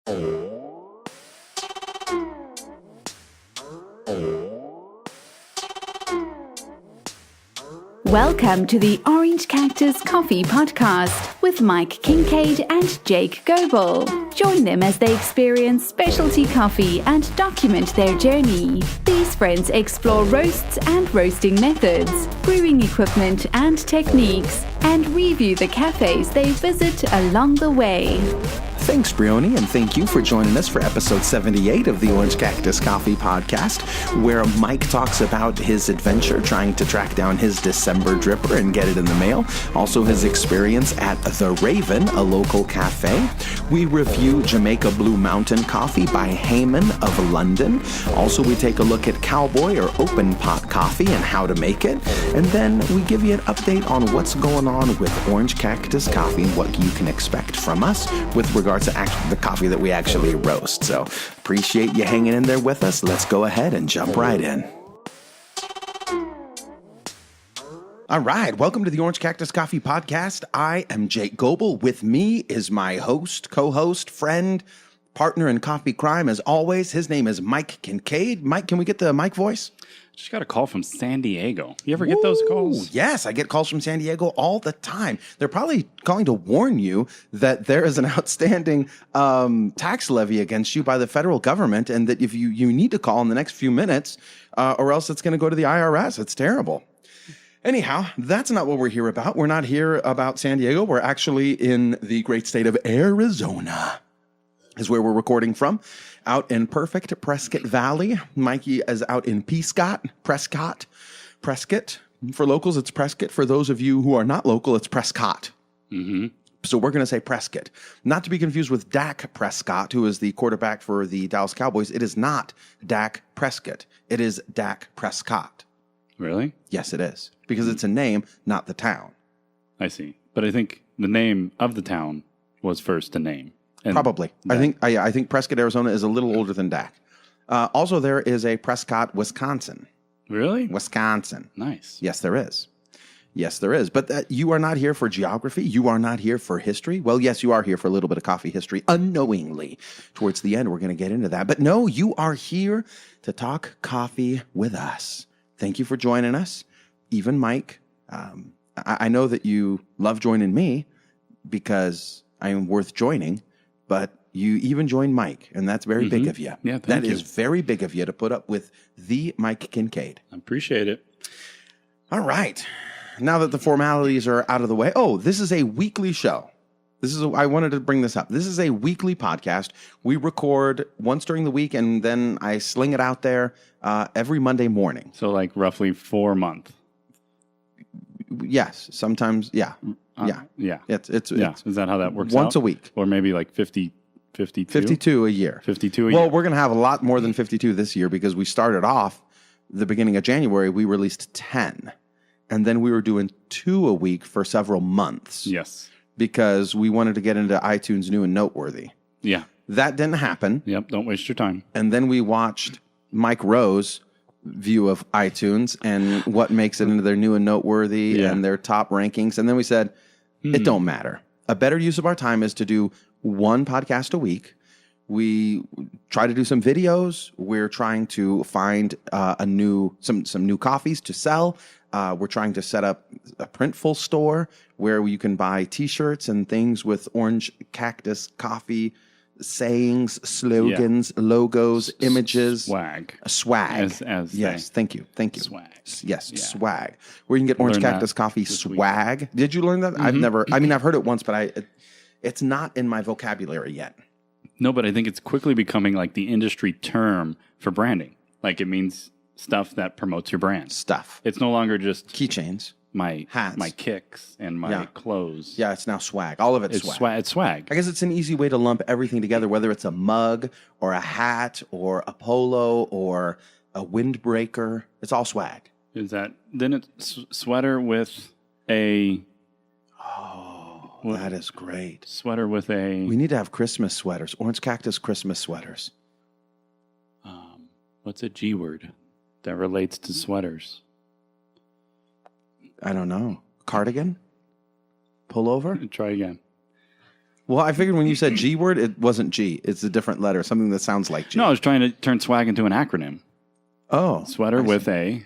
Welcome to the Orange Cactus Coffee Podcast with Mike Kincaid and Jake Goebel. Join them as they experience specialty coffee and document their journey. These friends explore roasts and roasting methods, brewing equipment and techniques, and review the cafes they visit along the way. Thanks, Brioni, and thank you for joining us for episode 78 of the Orange Cactus Coffee Podcast, where Mike talks about his adventure trying to track down his December dripper and get it in the mail. Also, his experience at The Raven, a local cafe. We review Jamaica Blue Mountain Coffee by Hayman of London. Also, we take a look at Cowboy or Open Pot Coffee and how to make it. And then we give you an update on what's going on with Orange Cactus Coffee and what you can expect from us with regards to the coffee that we actually roast. So appreciate you hanging in there with us. Let's go ahead and jump right in. All right. Welcome to the Orange Cactus Coffee Podcast. I am Jake Goebel. With me is my host, co-host, friend, partner in coffee crime. As always, his name is Mike Kincaid. Mike, can we get the Mike voice? Just got a call from San Diego. You ever get those calls? Yes, I get calls from San Diego all the time. They're probably calling to warn you that there is an outstanding tax levy against you by the federal government, and that if you need to call in the next few minutes, or else it's going to go to the IRS. It's terrible. Anyhow, that's not what we're here about. We're not here about San Diego. We're actually in the great state of Arizona, is where we're recording from. Out in perfect Prescott Valley. Mikey is out in Prescott. For locals, it's Prescott. For those of you who are not local, it's Prescott. Mm-hmm. So we're going to say Prescott. Not to be confused with Dak Prescott, who is the quarterback for the Dallas Cowboys. It is not Dak Prescott. It is Dak Prescott. Really? Yes, it is. Because it's a name, not the town. I see. But I think the name of the town was first to name. And probably. I think Prescott, Arizona is a little older than Dak. Also, there is a Prescott, Wisconsin. Really? Wisconsin. Nice. Yes, there is. Yes, there is. But you are not here for geography. You are not here for history. Well, yes, you are here for a little bit of coffee history, unknowingly. Towards the end, we're going to get into that. But no, you are here to talk coffee with us. Thank you for joining us. Even Mike, I know that you love joining me because I am worth joining. But you even joined Mike, and that's very big of you. Yeah, thank That you. is very big of you to put up with the Mike Kincaid. I appreciate it. All right. Now that the formalities are out of the way. Oh, this is a weekly show. I wanted to bring this up. This is a weekly podcast. We record once during the week, and then I sling it out there every Monday morning. So like roughly 4 months. Yes. Sometimes, yeah. Yeah. It's Is that how that works once out? a week. Or maybe like 52? 52 a year. 52 a year. Well, we're going to have a lot more than 52 this year because we started off the beginning of January, we released 10. And then we were doing 2 a week for several months. Yes. Because we wanted to get into iTunes New and Noteworthy. Yeah. That didn't happen. Yep. Don't waste your time. And then we watched Mike Rowe's view of iTunes and what makes it into their New and Noteworthy and their top rankings. And then we said, it don't matter. A better use of our time is to do one podcast a week. We try to do some videos. We're trying to find some new coffees to sell. We're trying to set up a Printful store where you can buy T-shirts and things with Orange Cactus Coffee sayings, slogans, logos, images, swag. Yes, thank you. Swag. Yes, swag. Where you can get Orange Cactus Coffee swag. Week. Did you learn that? Mm-hmm. I've heard it once, but it's not in my vocabulary yet. No, but I think it's quickly becoming like the industry term for branding. Like it means stuff that promotes your brand. Stuff. It's no longer just keychains, my hats, my kicks, and my clothes. Yeah, it's now swag. All of it's swag. It's swag. I guess it's an easy way to lump everything together, whether it's a mug or a hat or a polo or a windbreaker. It's all swag. Is that then it's sweater with a... Oh, that is great. Sweater with a... We need to have Christmas sweaters. Orange Cactus Christmas sweaters. What's a G word that relates to sweaters? I don't know. Cardigan? Pullover? Try again. Well, I figured when you said G word, it wasn't G. It's a different letter, something that sounds like G. No, I was trying to turn swag into an acronym. Oh. Sweater with a...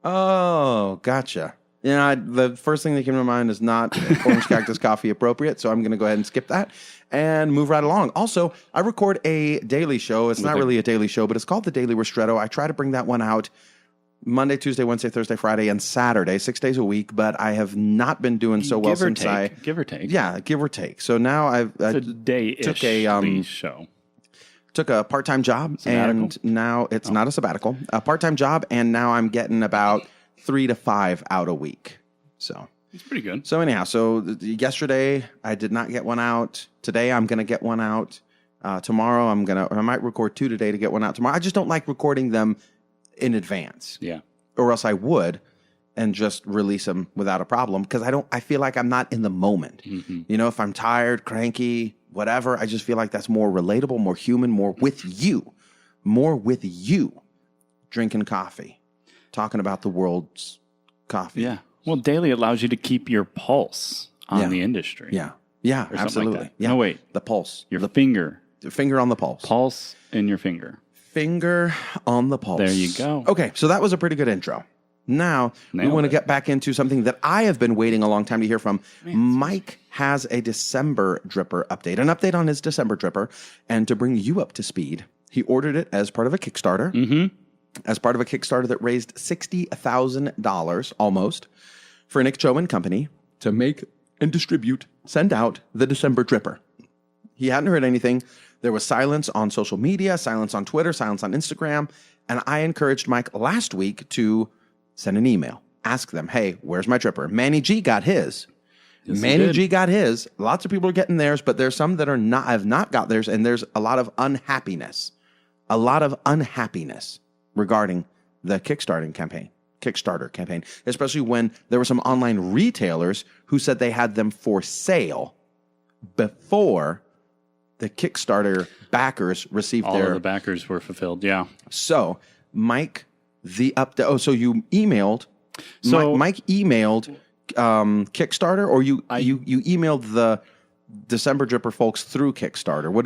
Oh, gotcha. Yeah, the first thing that came to mind is not Orange Cactus Coffee appropriate, so I'm going to go ahead and skip that and move right along. Also, I record a daily show. It's not really a daily show, but it's called The Daily Ristretto. I try to bring that one out Monday, Tuesday, Wednesday, Thursday, Friday, and Saturday, 6 days a week, but I have not been doing so well since Give or take. Yeah, give or take. So now it's a day-ish show. Took a part-time job, and now it's not a sabbatical. A part-time job, and now I'm getting about 3 to 5 out a week. So it's pretty good. So anyhow, yesterday I did not get one out. Today I'm going to get one out. Tomorrow I might record 2 today to get one out tomorrow. I just don't like recording them in advance. Yeah. Or else I would and just release them without a problem because I feel like I'm not in the moment. Mm-hmm. You know, if I'm tired, cranky, whatever, I just feel like that's more relatable, more human, more with you drinking coffee, talking about the world's coffee. Yeah. Well, daily allows you to keep your pulse on the industry. Yeah. Yeah, absolutely. Like yeah. No, wait. The pulse. Your finger. The finger on the pulse. Pulse in your finger. Finger on the pulse. There you go. Okay, so that was a pretty good intro. Now, we want to get back into something that I have been waiting a long time to hear from. Mike has a December dripper update, an update on his December dripper. And to bring you up to speed, he ordered it as part of a Kickstarter. Mm-hmm. As part of a Kickstarter that raised $60,000 almost for Nick Cho and Company to make and send out the December dripper. He hadn't heard anything. There was silence on social media, silence on Twitter, silence on Instagram. And I encouraged Mike last week to send an email. Ask them, hey, where's my dripper? Manny G got his. Yes, Manny G got his. Lots of people are getting theirs, but there's some that have not got theirs. And there's a lot of unhappiness. Regarding the Kickstarter campaign, especially when there were some online retailers who said they had them for sale before the Kickstarter backers received all of the backers were fulfilled. Yeah. So, Mike, the update. Oh, so you emailed. So Mike emailed Kickstarter, or you emailed the December dripper folks through Kickstarter. What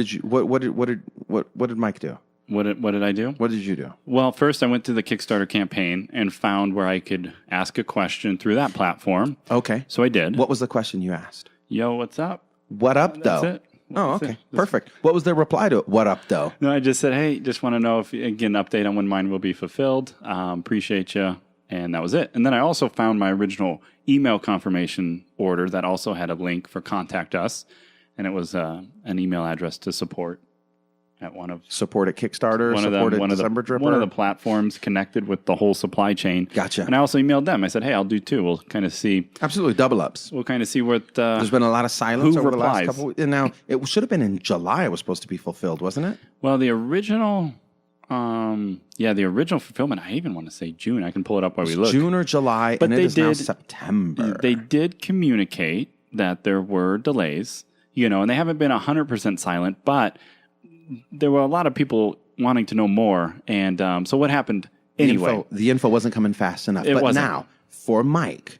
did Mike do? What did I do? What did you do? Well, first I went to the Kickstarter campaign and found where I could ask a question through that platform. Okay. So I did. What was the question you asked? Yo, what's up? What up, though? That's it. Oh, okay. Perfect. What was their reply to it? What up, though? No, I just said, hey, just want to know if you get an update on when mine will be fulfilled. Appreciate you. And that was it. And then I also found my original email confirmation order that also had a link for Contact Us. And it was an email address to support at support at Kickstarter, support at December dripper. One of the platforms connected with the whole supply chain. Gotcha. And I also emailed them. I said, hey, I'll do too. We'll kind of see. Absolutely, double ups. We'll kind of see what... There's been a lot of silence over replies. The last couple... And now, it should have been in July it was supposed to be fulfilled, wasn't it? Well, the original... the original fulfillment, I even want to say June. I can pull it up while we look. June or July, but and it is now September. They did communicate that there were delays, and they haven't been 100% silent, but there were a lot of people wanting to know more. And so what happened anyway? The info wasn't coming fast enough. But now, for Mike.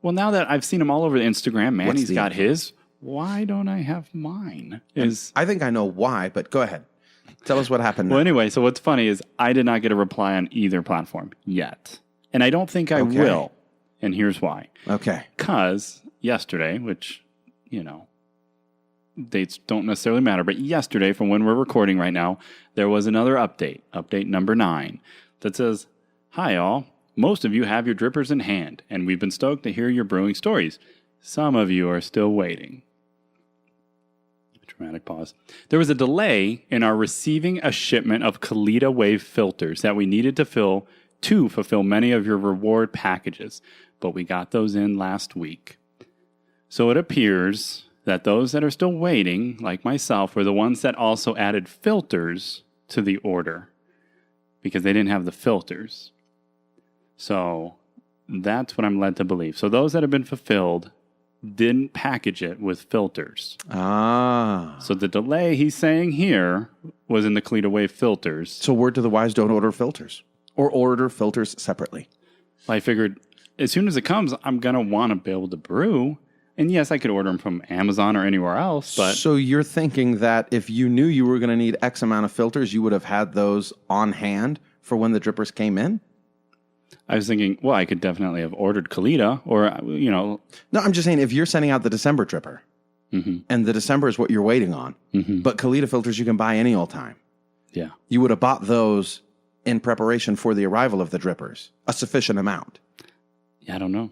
Well, now that I've seen him all over Instagram, Manny's got his. Why don't I have mine? I think I know why, but go ahead. Tell us what happened. Well, anyway, so what's funny is I did not get a reply on either platform yet. And I don't think I will. And here's why. Okay. Because yesterday, which, dates don't necessarily matter, but yesterday, from when we're recording right now, there was another update number 9, that says, hi all, most of you have your drippers in hand, and we've been stoked to hear your brewing stories. Some of you are still waiting. Dramatic pause. There was a delay in our receiving a shipment of Kalita Wave filters that we needed to fulfill many of your reward packages, but we got those in last week. So it appears that those that are still waiting, like myself, were the ones that also added filters to the order because they didn't have the filters. So that's what I'm led to believe. So those that have been fulfilled didn't package it with filters. So the delay he's saying here was in the Kalita Wave filters. So word to the wise, don't order filters. Or order filters separately. I figured as soon as it comes, I'm going to want to be able to brew. And yes, I could order them from Amazon or anywhere else, but So you're thinking that if you knew you were going to need X amount of filters, you would have had those on hand for when the drippers came in? I was thinking, well, I could definitely have ordered Kalita or, No, I'm just saying if you're sending out the December dripper and the December is what you're waiting on, but Kalita filters you can buy any old time. yeah. You would have bought those in preparation for the arrival of the drippers, a sufficient amount. Yeah, I don't know.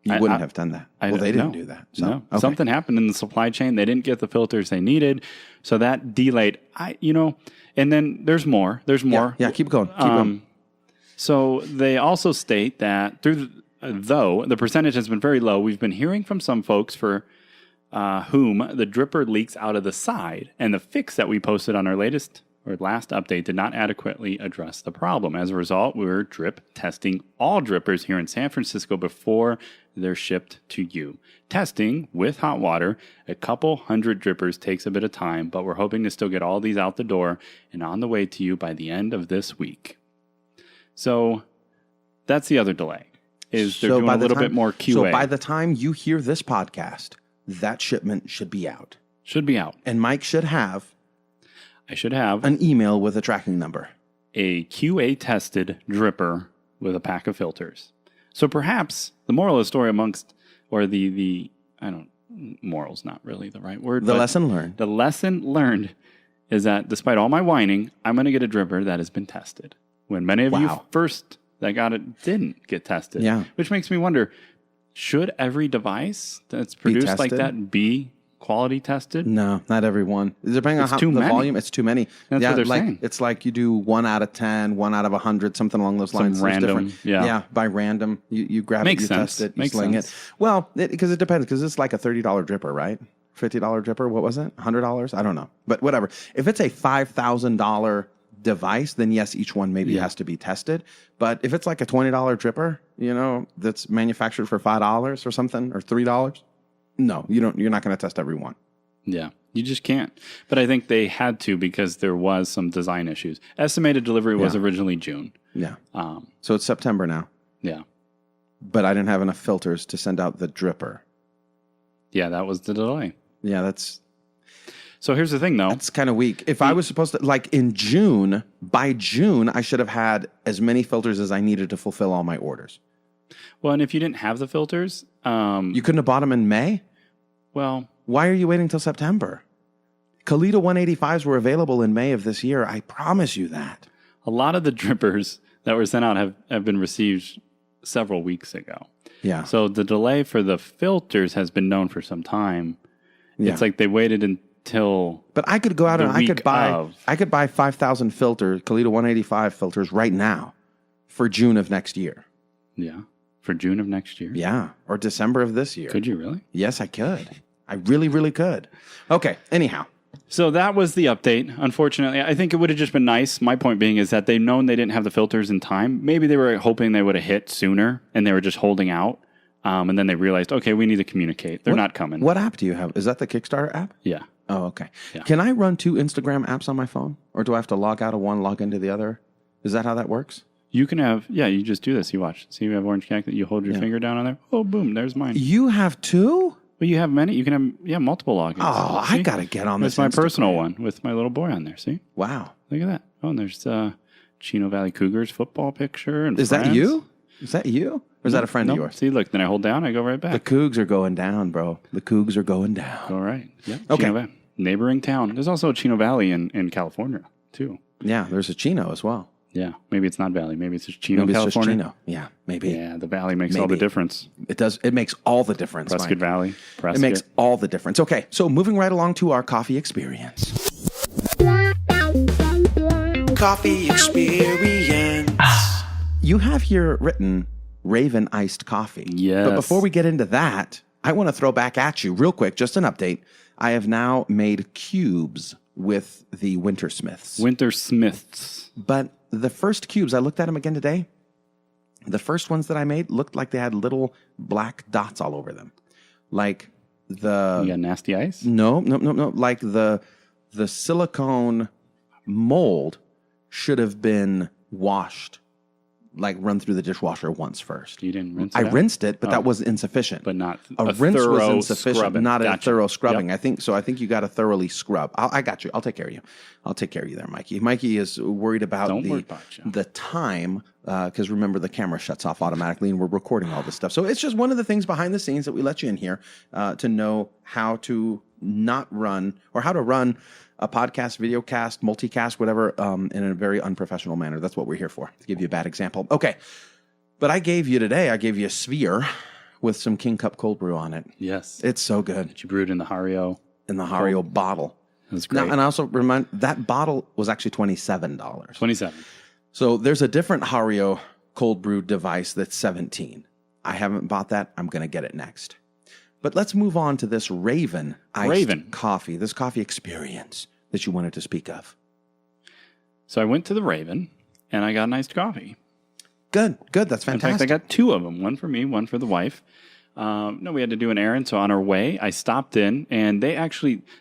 You wouldn't have done that. Well, they didn't do that. So, No. okay. Something happened in the supply chain. They didn't get the filters they needed. So that delayed. And then there's more. There's more. Yeah, keep going. Keep going. So they also state that though the percentage has been very low, we've been hearing from some folks for whom the dripper leaks out of the side, and the fix that we posted on our last update did not adequately address the problem. As a result, we were drip testing all drippers here in San Francisco before they're shipped to you. Testing with hot water, a couple hundred drippers takes a bit of time, but we're hoping to still get all these out the door and on the way to you by the end of this week. So that's the other delay, is they're doing a little bit more QA. So by the time you hear this podcast, that shipment should be out. Should be out. And Mike should have I should have an email with a tracking number. A QA-tested dripper with a pack of filters. So perhaps the moral of the story moral's not really the right word. The lesson learned. The lesson learned is that despite all my whining, I'm going to get a dripper that has been tested. When many of you first that got it didn't get tested. Yeah. Which makes me wonder, should every device that's produced like that be quality tested? No, not every one. Depending on the volume, it's too many. That's what they're saying. It's like you do 1 out of 10, 1 out of 100, something along those lines. Random. Yeah, by random. You grab Makes it, you sense. test it, you Makes sling sense. it. Well, because it depends, because it's like a $30 dripper, right? $50 dripper, what was it? $100? I don't know. But whatever. If it's a $5,000 device, then yes, each one maybe has to be tested. But if it's like a $20 dripper, that's manufactured for $5 or something, or $3, no, you're not going to test every one. Yeah, you just can't. But I think they had to because there was some design issues. Estimated delivery was originally June. Yeah. So it's September now. Yeah. But I didn't have enough filters to send out the dripper. Yeah, that was the delay. Yeah, So here's the thing, though. That's kind of weak. If I was supposed to, like in June, by June, I should have had as many filters as I needed to fulfill all my orders. Well, and if you didn't have the filters... you couldn't have bought them in May? Well... Why are you waiting till September? Kalita 185s were available in May of this year. I promise you that. A lot of the drippers that were sent out have been received several weeks ago. Yeah. So the delay for the filters has been known for some time. Yeah. It's like they waited until... But I could go out and I could buy 5,000 filters, Kalita 185 filters right now for June of next year. Yeah. For June of next year? Yeah. Or December of this year. Could you really? Yes, I could. I really, really could. Okay. Anyhow. So that was the update. Unfortunately, I think it would have just been nice. My point being is that they've known they didn't have the filters in time. Maybe they were hoping they would have hit sooner and they were just holding out. And then they realized, okay, we need to communicate. They're not coming. What app do you have? Is that the Kickstarter app? Yeah. Oh, okay. Yeah. Can I run 2 Instagram apps on my phone? Or do I have to log out of one, log into the other? Is that how that works? You can have, you just do this. You watch. See, you have Orange Cactus. You hold your finger down on there. Oh, boom, there's mine. You have 2? Well, you have many. You can have, multiple logins. Oh, See? I got to get on this. It's my personal one with my little boy on there. See? Wow. Look at that. Oh, and there's Chino Valley Cougars football picture. And Is that you? Is that you? Or is that a friend of yours? See, look, then I hold down, I go right back. The Cougs are going down, bro. The Cougs are going down. All right. Yeah. Okay. Neighboring town. There's also a Chino Valley in California, too. Yeah, there's a Chino as well. Yeah. Maybe it's not Valley. Maybe it's just Chino, Maybe California. It's just Chino. Yeah, maybe. Yeah, the Valley makes all the difference. It does. It makes all the difference. Prescott Mike. Valley. Prescott. It makes all the difference. Okay, so moving right along to our coffee experience. Coffee experience. You have here written Raven iced coffee. Yes. But before we get into that, I want to throw back at you real quick, just an update. I have now made cubes with the Wintersmiths. Wintersmiths. But the first cubes, I looked at them again today. The first ones that I made looked like they had little black dots all over them. Like the... You got nasty ice? No. Like the silicone mold should have been washed run through the dishwasher once first. You didn't rinse it I out? rinsed it, but that was insufficient. But not a a rinse was thorough insufficient, scrubbing. not a Gotcha. thorough scrubbing. Yep. I think so. I think you got to thoroughly scrub. I got you. I'll take care of you. I'll take care of you there, Mikey. Mikey is worried about Don't worry about you. the time because remember the camera shuts off automatically and we're recording all this stuff. So it's just one of the things behind the scenes that we let you in here to know how to not run or how to run a podcast, video cast, multicast, whatever, in a very unprofessional manner. That's what we're here for, to give you a bad example. Okay. But I gave you a sphere with some King Cup cold brew on it. Yes. It's so good. That you brewed in the Hario. In the Hario bottle. That's great. Now, and I also remind, that bottle was actually $27. 27. So there's a different Hario cold brew device that's $17. I haven't bought that. I'm going to get it next. But let's move on to this Raven iced coffee, this coffee experience that you wanted to speak of. So I went to the Raven, and I got an iced coffee. Good. That's fantastic. In fact, I got two of them, one for me, one for the wife. We had to do an errand, so on our way, I stopped in, and they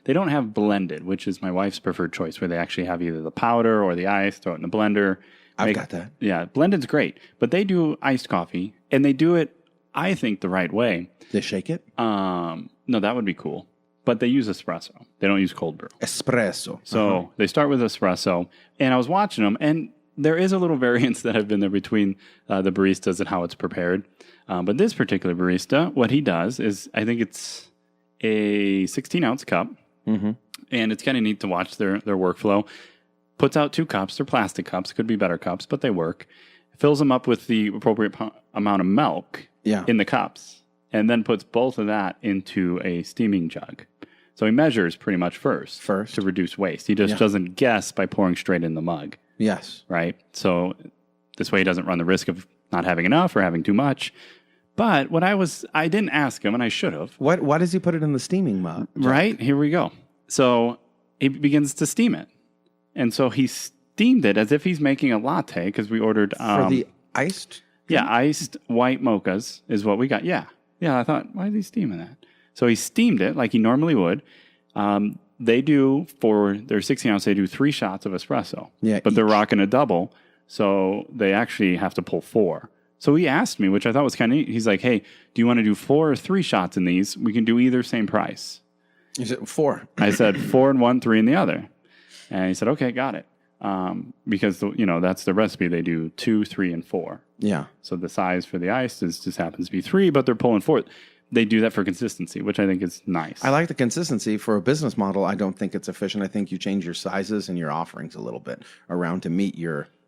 don't have blended, which is my wife's preferred choice, where they actually have either the powder or the ice, throw it in the blender. I've got that. Yeah, blended's great, but they do iced coffee, and they do it, I think, the right way. They shake it? No, that would be cool. But they use espresso. They don't use cold brew. Espresso. So they start with espresso. And I was watching them, and there is a little variance that have been there between the baristas and how it's prepared. But this particular barista, what he does is, I think it's a 16-ounce cup. Mm-hmm. And it's kind of neat to watch their workflow. Puts out 2 cups. They're plastic cups. Could be better cups, but they work. Fills them up with the appropriate amount of milk in the cups. And then puts both of that into a steaming jug. So he measures pretty much first to reduce waste. He just doesn't guess by pouring straight in the mug. Yes. Right? So this way he doesn't run the risk of not having enough or having too much. But I didn't ask him, and I should have. Why does he put it in the steaming mug? Right? Here we go. So he begins to steam it. And so he steamed it as if he's making a latte, because we ordered... for the iced? Yeah, iced white mochas is what we got. Yeah, I thought, why is he steaming that? So he steamed it like he normally would. They do, for their 16-ounce, they do 3 shots of espresso. Yeah, but they're rocking a double, so they actually have to pull 4. So he asked me, which I thought was kind of neat. He's like, hey, do you want to do 4 or 3 shots in these? We can do either, same price. He said 4. I said 4 in one, 3 in the other. And he said, okay, got it. Because, that's the recipe. They do 2, 3, and 4. Yeah. So the size for the ice just happens to be 3, but they're pulling 4. They do that for consistency, which I think is nice. I like the consistency. For a business model, I don't think it's efficient. I think you change your sizes and your offerings a little bit around to meet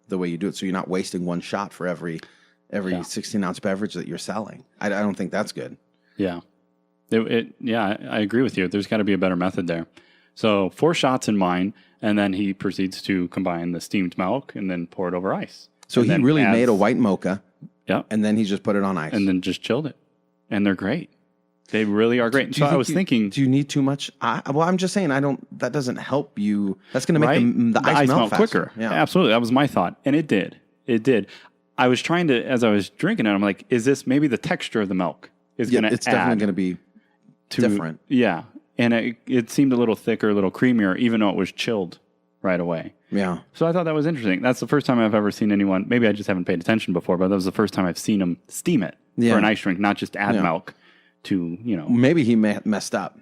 the way you do it. So you're not wasting one shot for every 16-ounce beverage that you're selling. I don't think that's good. Yeah. I agree with you. There's got to be a better method there. So 4 shots in mine, and then he proceeds to combine the steamed milk and then pour it over ice. So he really made a white mocha, and then he just put it on ice. And then just chilled it. And they're great. They really are great. So I was thinking... Do you need too much? I'm just saying, that doesn't help you. That's going to make the ice melt quicker. Yeah. Absolutely. That was my thought. And it did. I was trying to, as I was drinking it, I'm like, is this maybe the texture of the milk is going to add? It's definitely going to be different. Yeah. And it seemed a little thicker, a little creamier, even though it was chilled right away. Yeah. So I thought that was interesting. That's the first time I've ever seen anyone, maybe I just haven't paid attention before, but that was the first time I've seen them steam it for an ice drink, not just add milk to, Maybe he messed up.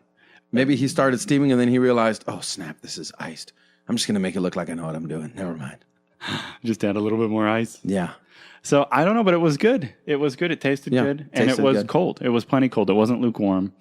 Maybe he started steaming and then he realized, oh, snap, this is iced. I'm just going to make it look like I know what I'm doing. Never mind. Just add a little bit more ice. Yeah. So I don't know, but it was good. It was good. It tasted good. And it was cold. It was plenty cold. It wasn't lukewarm.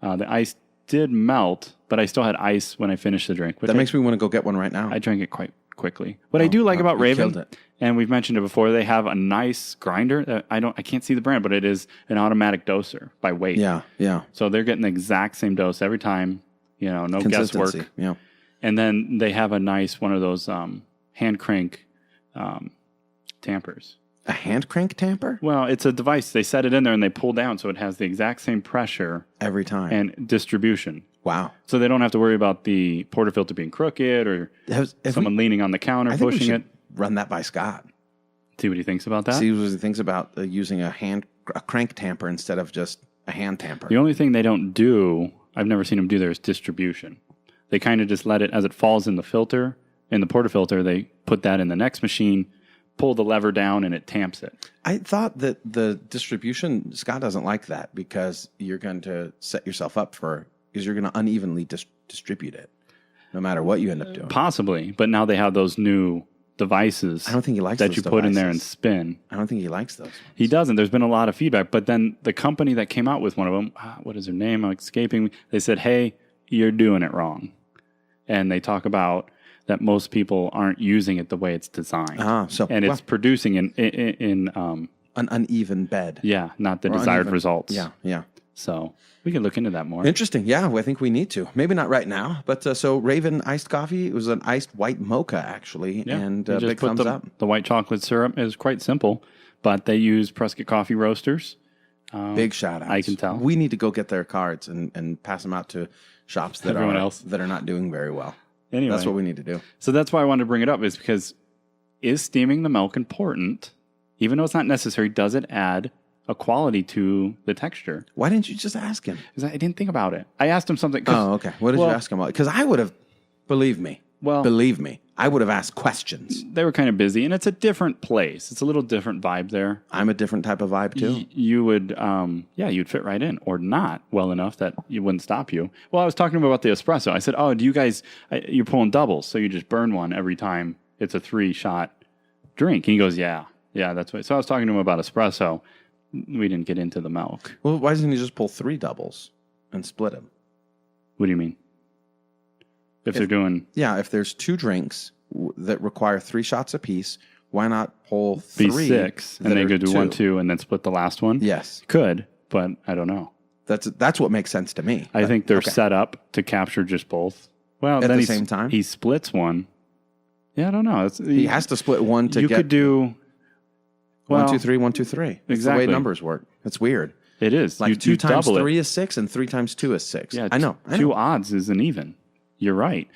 The ice did melt, but I still had ice when I finished the drink. That makes me want to go get one right now. I drank it quite quickly. What I do like about Raven, and we've mentioned it before, they have a nice grinder. That I can't see the brand, but it is an automatic doser by weight. Yeah, yeah. So they're getting the exact same dose every time. No guesswork. Yeah. And then they have a nice one of those hand crank tampers. A hand crank tamper? Well, it's a device. They set it in there and they pull down, so it has the exact same pressure every time and distribution. Wow. So they don't have to worry about the portafilter being crooked or someone leaning on the counter pushing it. Run that by Scott. See what he thinks about that? See what he thinks about using a crank tamper instead of just a hand tamper. The only thing they don't do, I've never seen them do there, is distribution. They kind of just let it, as it falls in the filter, in the portafilter, they put that in the next machine, pull the lever down and it tamps it. I thought that the distribution, Scott doesn't like that because you're going to set yourself up because you're going to unevenly distribute it no matter what you end up doing. Possibly, but now they have those new devices. I don't think he likes that those you put in there and devices. spin. I don't think he likes those. He doesn't. There's been a lot of feedback, but then the company that came out with one of them, what is her name? I'm escaping me. They said, "Hey, you're doing it wrong," and they talk about that most people aren't using it the way it's designed, it's producing in an uneven bed. Yeah, not the desired results. Yeah. So we can look into that more. Interesting. Yeah, I think we need to. Maybe not right now, but so Raven iced coffee. It was an iced white mocha, actually, and big thumbs up. The white chocolate syrup is quite simple, but they use Prescott coffee roasters. Big shout out. I can tell. We need to go get their cards and pass them out to shops that that are not doing very well. Anyway, that's what we need to do. So that's why I wanted to bring it up, is because is steaming the milk important? Even though it's not necessary, does it add a quality to the texture? Why didn't you just ask him? Because I didn't think about it. I asked him something. Oh, okay. What did you ask him about? Because I would have, believe me, I would have asked questions. They were kind of busy, and it's a different place. It's a little different vibe there. I'm a different type of vibe, too. You would, you'd fit right in, or not well enough that you wouldn't stop you. Well, I was talking to him about the espresso. I said, oh, do you guys, you're pulling doubles, so you just burn one every time it's a 3-shot drink. And he goes, yeah, that's right. So I was talking to him about espresso. We didn't get into the milk. Well, why doesn't he just pull 3 doubles and split them? What do you mean? If they're doing... Yeah, if there's 2 drinks that require 3 shots apiece, why not pull 3? Be 6, and then go do 1, 2, and then split the last one? Yes. Could, but I don't know. That's what makes sense to me. I think they're set up to capture just both. Well, at then the same time? He splits one. Yeah, I don't know. He has to split one to get... You could do... 1, 2, 3, 1, 2, 3. That's exactly the way numbers work. It's weird. It is. Like 2 times 3 is 6, and 3 times 2 is 6. Yeah, I know. 2 odds isn't even. You're right.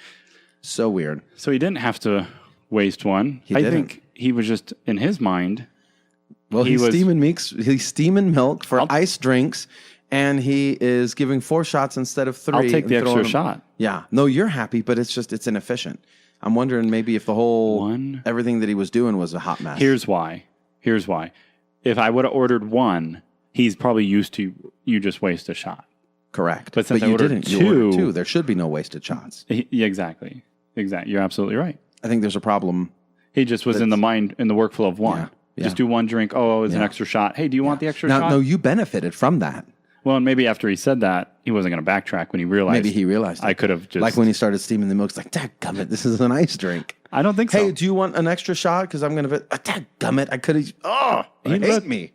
So weird. So he didn't have to waste one. I think he was just, in his mind... Well, he's steaming milk for iced drinks, and he is giving 4 shots instead of 3. I'll take the extra shot. Yeah. No, you're happy, but it's inefficient. I'm wondering maybe if the whole... everything that he was doing was a hot mess. Here's why. If I would have ordered 1, he's probably used to you just waste a shot. Correct. But since you didn't. You ordered 2. There should be no wasted shots. Yeah, exactly. You're absolutely right. I think there's a problem. He just was in the workflow of 1. Yeah. Just do 1 drink. Oh, it's an extra shot. Hey, do you want the extra shot? No, you benefited from that. Well, and maybe after he said that, he wasn't going to backtrack when he realized. Maybe he realized I could have just... Like when he started steaming the milk, it's like, dadgummit, this is an ice drink. I don't think so. Hey, do you want an extra shot? Because I'm going to... Dadgummit, I could have... Oh, he hate me.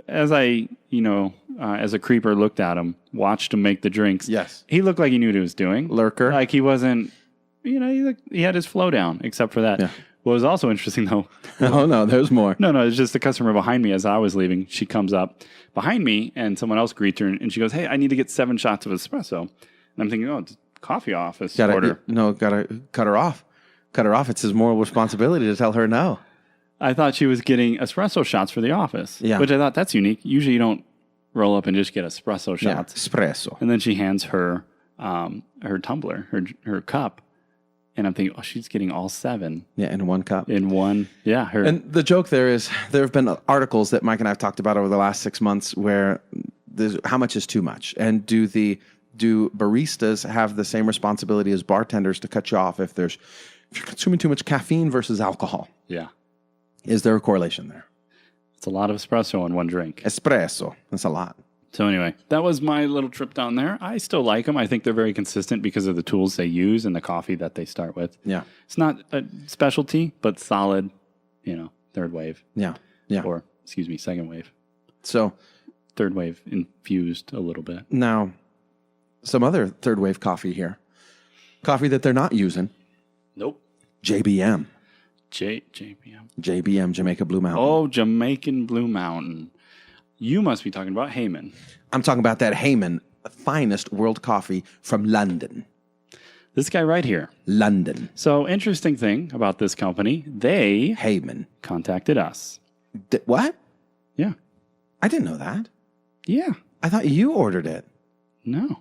As as a creeper looked at him, watched him make the drinks. Yes. He looked like he knew what he was doing. Lurker. Like he wasn't... he had his flow down, except for that. Yeah. What was also interesting, though... Oh, no, there's more. No, it's just the customer behind me as I was leaving. She comes up behind me, and someone else greets her, and she goes, hey, I need to get 7 shots of espresso. And I'm thinking, it's coffee office order. Gotta cut her off. Cut her off. It's his moral responsibility to tell her no. I thought she was getting espresso shots for the office, which I thought that's unique. Usually you don't roll up and just get espresso shots. Yeah, espresso. And then she hands her her tumbler, her cup. And I'm thinking, she's getting all 7. Yeah, in 1 cup. In one, yeah. And the joke there is, there have been articles that Mike and I have talked about over the last 6 months where how much is too much? And do baristas have the same responsibility as bartenders to cut you off if you're consuming too much caffeine versus alcohol? Yeah. Is there a correlation there? It's a lot of espresso in 1 drink. Espresso. That's a lot. So anyway, that was my little trip down there. I still like them. I think they're very consistent because of the tools they use and the coffee that they start with. Yeah. It's not a specialty, but solid, 3rd wave. Yeah. Or, second wave. So 3rd wave infused a little bit. Now, some other 3rd wave coffee here. Coffee that they're not using. Nope. JBM. JBM. JBM, Jamaica Blue Mountain. Oh, Jamaican Blue Mountain. You must be talking about Hayman. I'm talking about that Hayman, the finest world coffee from London. This guy right here. London. So, interesting thing about this company, they... Hayman. Contacted us. What? Yeah. I didn't know that. Yeah. I thought you ordered it. No.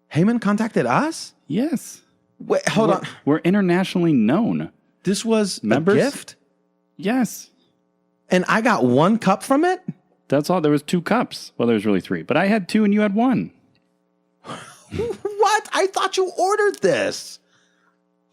Hayman contacted us? Yes. Wait, hold on. We're internationally known. This was members? A gift? Yes. And I got 1 cup from it? That's all. There was 2 cups. Well, there was really 3, but I had 2 and you had 1. What? I thought you ordered this.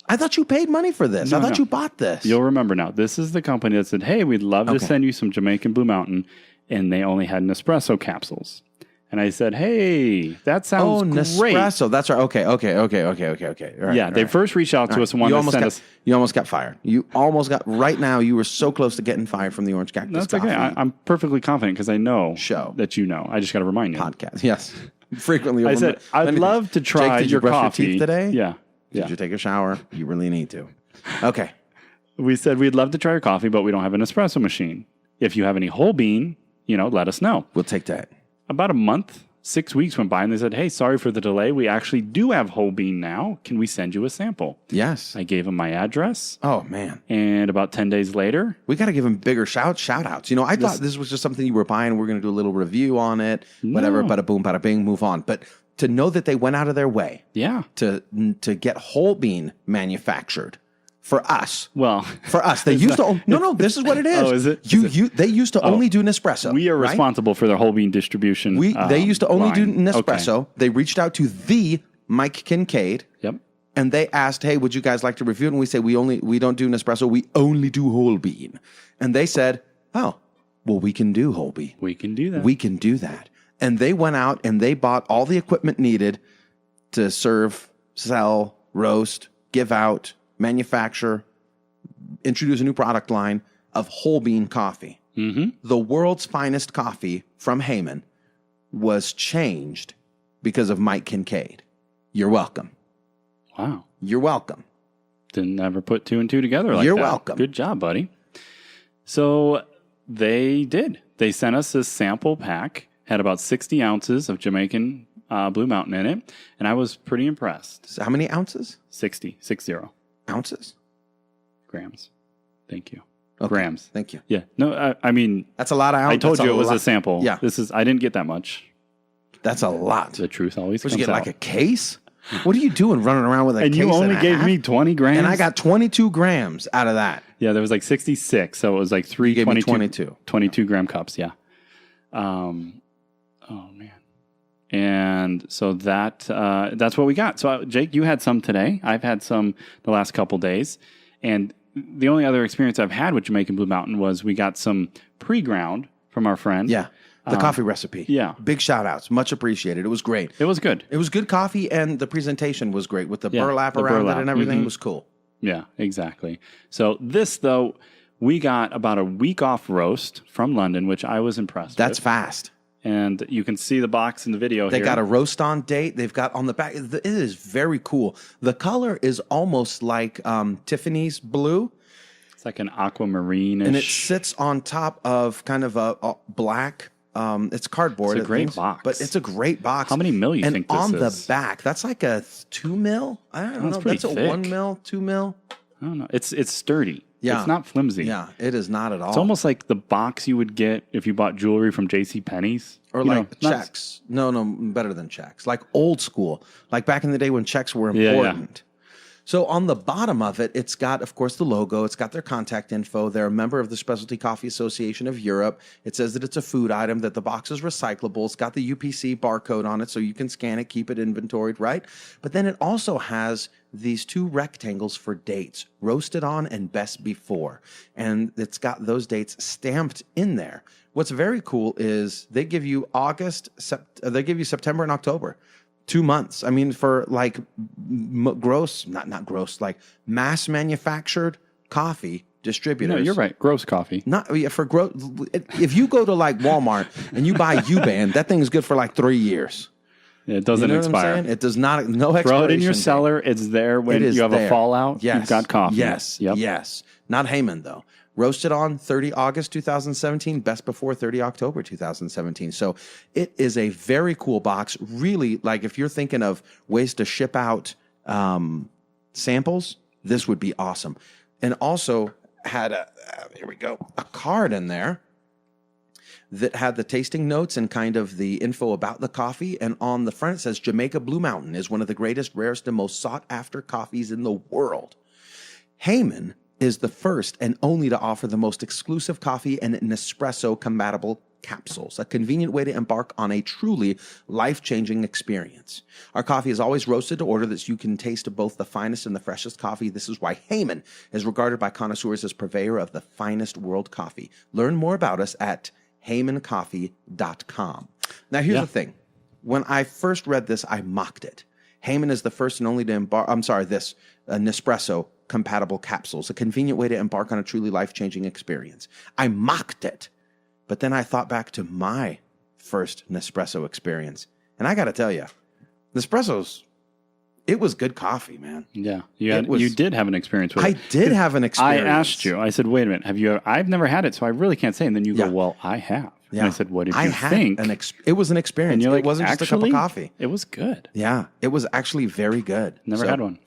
I thought you paid money for this. I thought you bought this. You'll remember now. This is the company that said, hey, we'd love to send you some Jamaican Blue Mountain. And they only had Nespresso capsules. And I said, hey, that sounds great. Nespresso. That's right. Okay. All right, they first reached out to us and wanted to send us. You almost got fired. You almost got, right now, you were so close to getting fired from the Orange Cactus Coffee. That's okay. I'm perfectly confident because I know that you know. I just got to remind you. Podcast. Yes. Frequently. I said, I'd love to try Jake, did your you brush coffee. your teeth today? Yeah. Did you take a shower? You really need to. Okay. We said, we'd love to try your coffee, but we don't have an espresso machine. If you have any whole bean, let us know. We'll take that. About a month, 6 weeks went by, and they said, hey, sorry for the delay. We actually do have whole bean now. Can we send you a sample? Yes. I gave them my address. Oh, man. And about 10 days later. We got to give them bigger shout outs. I thought this was just something you were buying. We're going to do a little review on it. Whatever. Bada boom, bada bing, move on. But to know that they went out of their way. Yeah. To get whole bean manufactured. For us. Well, for us. They used to no, this is what it is. Oh, is it? They used to only do Nespresso. We are responsible for their whole bean distribution. They used to only do Nespresso. Okay. They reached out to the Mike Kincaid. Yep. And they asked, hey, would you guys like to review it? And we say, we don't do Nespresso. We only do whole bean. And they said, oh, well, we can do whole bean. We can do that. We can do that. And they went out and they bought all the equipment needed to serve, sell, roast, give out, manufacture, introduce a new product line of whole bean coffee. Mm-hmm. The world's finest coffee from Hayman was changed because of Mike Kincaid. You're welcome. Wow. You're welcome. Didn't ever put 2 and 2 together like You're that. welcome. Good job, buddy. So they did. They sent us this sample pack, had about 60 ounces of Jamaican Blue Mountain in it, and I was pretty impressed. So how many ounces? 60. Ounces? Grams. Thank you. Okay. Grams. Thank you. Yeah. No, I mean... That's a lot of ounces. I told you it was a sample. Yeah. I didn't get that much. That's a lot. The truth always Would comes you get out. like a case? What are you doing running around with a case and you only gave half? me 20 grams? And I got 22 grams out of that. Yeah, there was like 66, so it was like 3 You gave me 22 gram cups, yeah. Oh, man. And so that's what we got. So, Jake, you had some today. I've had some the last couple days. And the only other experience I've had with Jamaican Blue Mountain was we got some pre-ground from our friend. Yeah. The coffee recipe. Yeah. Big shout outs. Much appreciated. It was great. It was good. It was good coffee, and the presentation was great with the burlap the around burlap. it and everything. Mhm. Was cool. Yeah, exactly. So this, though, we got about a week off roast from London, which I was impressed That's with. fast. And you can see the box in the video They here. got a roast on date. They've got on the back. It is very cool. The color is almost like Tiffany's blue. It's like an aquamarine-ish. And it sits on top of kind of a black. It's cardboard. It's a great box. But it's a great box. How many mil you and think this on is? the back, that's like a 2 mil. I don't know. pretty That's a thick. 1 mil, 2 mil. I don't know. It's sturdy. Yeah. It's not flimsy. Yeah, it is not at all. It's almost like the box you would get if you bought jewelry from JCPenney's. Or like checks. No, better than checks. Like old school. Like back in the day when checks were important. So on the bottom of it, it's got, of course, the logo. It's got their contact info. They're a member of the Specialty Coffee Association of Europe. It says that it's a food item, that the box is recyclable. It's got the UPC barcode on it so you can scan it, keep it inventoried, right? But then it also has these 2 rectangles for dates, roasted on and best before. And it's got those dates stamped in there. What's very cool is they give you September and October. 2 months. I mean, for like not gross, like mass manufactured coffee distributors. No, you're right. Gross coffee. For gross. If you go to like Walmart and you buy U-Band, that thing's good for like 3 years. It doesn't expire. It does not. No expiration. Throw it in your date. cellar. It's there when you have a fallout. Yes. You've got coffee. Yes. Yep. Yes. Not Hayman though. Roasted on 30 August 2017, best before 30 October 2017. So it is a very cool box. Really, like if you're thinking of ways to ship out samples, this would be awesome. And also had a card in there that had the tasting notes and kind of the info about the coffee. And on the front, it says Jamaica Blue Mountain is one of the greatest, rarest, and most sought after coffees in the world. Hayman is the first and only to offer the most exclusive coffee and Nespresso compatible capsules, a convenient way to embark on a truly life-changing experience. Our coffee is always roasted to order that you can taste both the finest and the freshest coffee. This is why Hayman is regarded by connoisseurs as purveyor of the finest world coffee. Learn more about us at haymancoffee.com. Now, here's the thing. When I first read this, I mocked it. Hayman is the first and only to embark, Nespresso compatible capsules, a convenient way to embark on a truly life-changing experience. I mocked it. But then I thought back to my first Nespresso experience. And I got to tell you, Nespresso's, it was good coffee, man. Yeah. You did have an experience with it. I did have an experience. I asked you, I said, wait a minute, I've never had it, so I really can't say. And then you go, well, I have. Yeah. And I said, what did you think? It was an experience. And you're like, it wasn't just a cup of coffee. It was good. Yeah. It was actually very good. Never had one.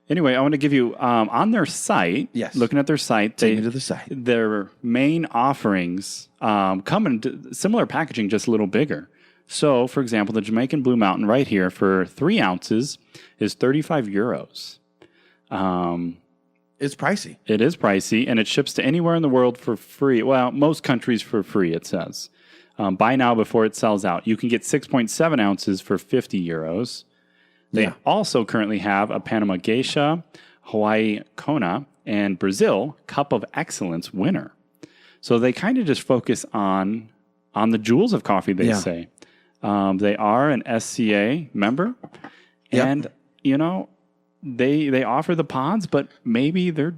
Anyway, I want to give you, on their site, looking at their site, take me to the site. Their main offerings come in similar packaging, just a little bigger. So, for example, the Jamaican Blue Mountain right here for 3 ounces is 35 euros. It's pricey. It is pricey, and it ships to anywhere in the world for free. Well, most countries for free, it says. Buy now before it sells out. You can get 6.7 ounces for 50 euros. They also currently have a Panama Geisha, Hawaii Kona, and Brazil Cup of Excellence winner. So they kind of just focus on the jewels of coffee, they say. They are an SCA member, and, they offer the pods, but maybe they're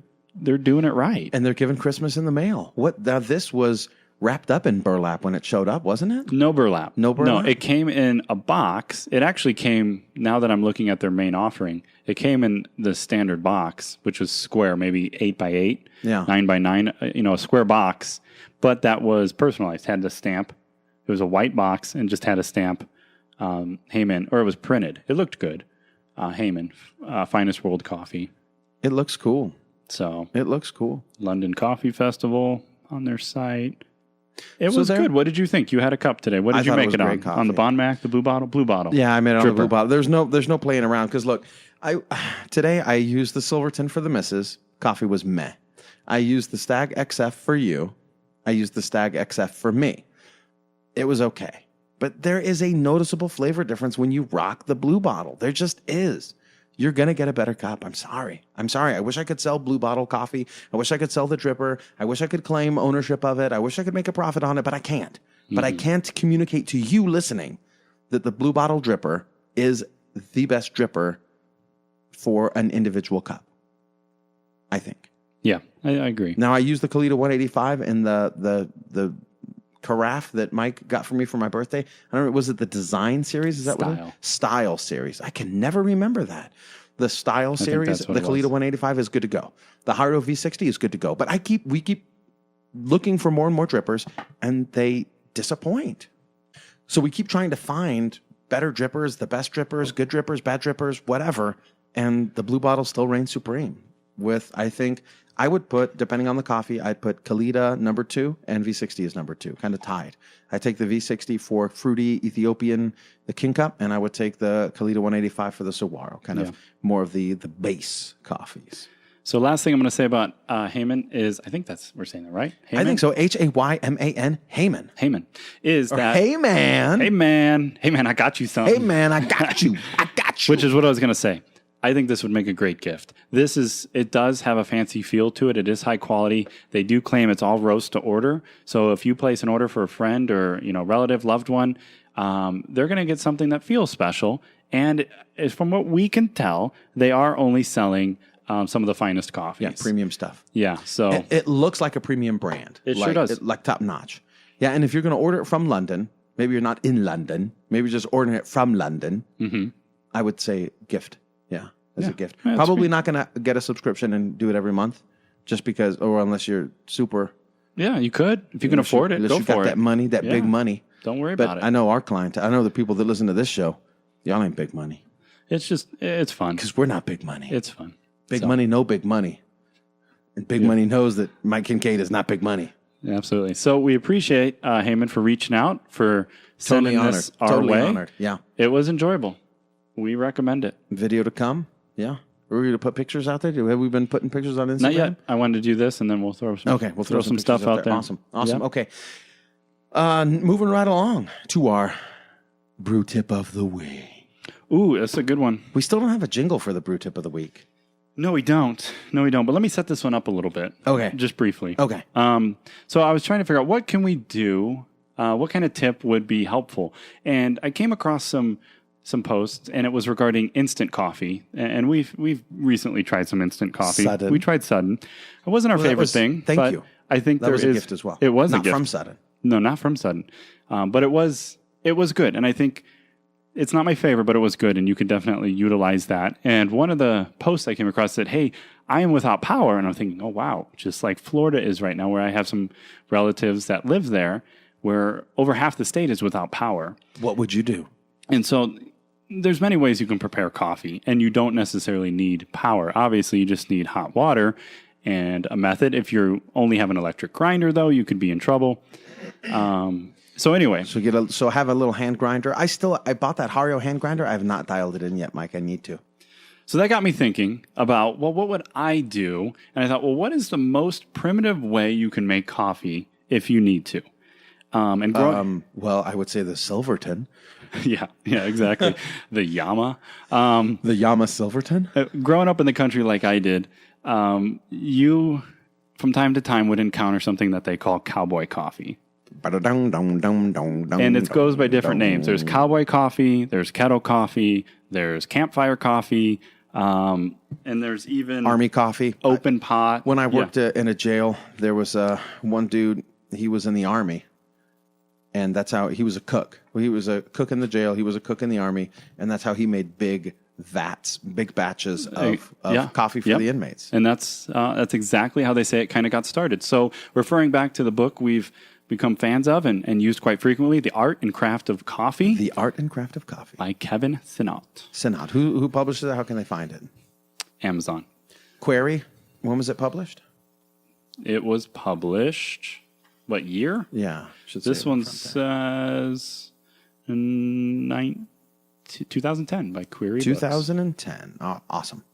doing it right. And they're giving Christmas in the mail. Now, this was wrapped up in burlap when it showed up, wasn't it? No burlap. No burlap? No, it came in a box. It actually came, now that I'm looking at their main offering, it came in the standard box, which was square, maybe 8x8, 9x9, a square box. But that was personalized, had the stamp. It was a white box and just had a stamp, Hayman, or it was printed. It looked good. Hayman, finest world coffee. It looks cool. So it looks cool. London Coffee Festival on their site. It was good. What did you think? You had a cup today. What did you make it on? On the Bon Mac, the blue bottle? Blue bottle. Yeah, I made it on the blue bottle. There's no playing around because look, today I used the Silverton for the missus. Coffee was meh. I used the Stag XF for you. I used the Stag XF for me. It was okay. But there is a noticeable flavor difference when you rock the blue bottle. There just is. You're going to get a better cup. I'm sorry. I wish I could sell blue bottle coffee. I wish I could sell the dripper. I wish I could claim ownership of it. I wish I could make a profit on it, but I can't. Mm-hmm. But I can't communicate to you listening that the blue bottle dripper is the best dripper for an individual cup. I think. Yeah, I agree. Now, I use the Kalita 185 in the carafe that Mike got for me for my birthday. I don't know, was it the design series? Is that what it is? Style series. I can never remember that. The style series, the Kalita 185 is good to go. The Hardo V60 is good to go. But we keep looking for more and more drippers, and they disappoint. So we keep trying to find better drippers, the best drippers, good drippers, bad drippers, whatever, and the blue bottle still reigns supreme. With, I think, I would put, depending on the coffee, I'd put Kalita number 2 and V60 is number 2, kind of tied. I take the V60 for fruity Ethiopian, the King Cup, and I would take the Kalita 185 for the Saguaro, kind of more of the base coffees. So last thing I'm going to say about Hayman is, I think we're saying that right? Hayman? I think so. Hayman, Hayman. Hayman is that. Hey man. Hey man. Hey man, I got you something. Hey man, I got you. I got you. Which is what I was going to say. I think this would make a great gift. It does have a fancy feel to it. It is high quality. They do claim it's all roast to order. So if you place an order for a friend or, relative, loved one, they're going to get something that feels special. And from what we can tell, they are only selling some of the finest coffees. Yeah, premium stuff. Yeah, so it looks like a premium brand. It sure does. Like top notch. Yeah, and if you're going to order it from London, maybe you're not in London, maybe you're just ordering it from London, I would say gift. Yeah, as a gift. Yeah, probably not going to get a subscription and do it every month, just because, or unless you're super. Yeah, you could if you can afford it. Go for it. That money, big money. Don't worry about it. I know our client. I know the people that listen to this show. Y'all ain't big money. It's fun because we're not big money. It's fun. Big money, no big money, and big money knows that Mike Kincaid is not big money. Absolutely. So we appreciate Hayman for reaching out, for sending this our way. Honored. Yeah, it was enjoyable. We recommend it. Video to come. Yeah. Were we going to put pictures out there? Have we been putting pictures on Instagram? Not yet. I wanted to do this, and then we'll throw some. Okay, we'll throw some stuff out there. Awesome. Yep. Okay. Moving right along to our brew tip of the week. Ooh, that's a good one. We still don't have a jingle for the brew tip of the week. No, we don't. But let me set this one up a little bit. Okay. Just briefly. Okay. So I was trying to figure out what can we do, what kind of tip would be helpful. And I came across some posts, and it was regarding instant coffee. And we've recently tried some instant coffee. Sudden. We tried Sudden. It wasn't our favorite thing. Thank you. I think that was a gift as well. It was not a gift. From Sudden. No, not from Sudden. But it was good. And I think it's not my favorite, but it was good. And you could definitely utilize that. And one of the posts I came across said, hey, I am without power. And I'm thinking, oh, wow, just like Florida is right now, where I have some relatives that live there, where over half the state is without power. What would you do? And so there's many ways you can prepare coffee, and you don't necessarily need power. Obviously, you just need hot water and a method. If you only have an electric grinder, though, you could be in trouble. So anyway. So have a little hand grinder. I bought that Hario hand grinder. I have not dialed it in yet, Mike. I need to. So that got me thinking about, well, what would I do? And I thought, well, what is the most primitive way you can make coffee if you need to? Well, I would say the Silverton. Yeah, exactly. The Yama. The Yama Silverton? Growing up in the country like I did, you, from time to time, would encounter something that they call cowboy coffee. And it goes by different names. There's cowboy coffee, there's kettle coffee, there's campfire coffee, and there's even Army coffee. Open pot. When I worked in a jail, there was one dude, he was in the Army. And that's how he was a cook. Well, he was a cook in the jail. He was a cook in the Army. And that's how he made big batches of coffee for the inmates. And that's exactly how they say it kind of got started. So referring back to the book we've become fans of and used quite frequently, The Art and Craft of Coffee. The Art and Craft of Coffee. By Kevin Sinnott. Sinnott. Who published it? How can they find it? Amazon. Query. When was it published? It was published... What year? Yeah. This one says 2010 by Query 2010. Oh, awesome.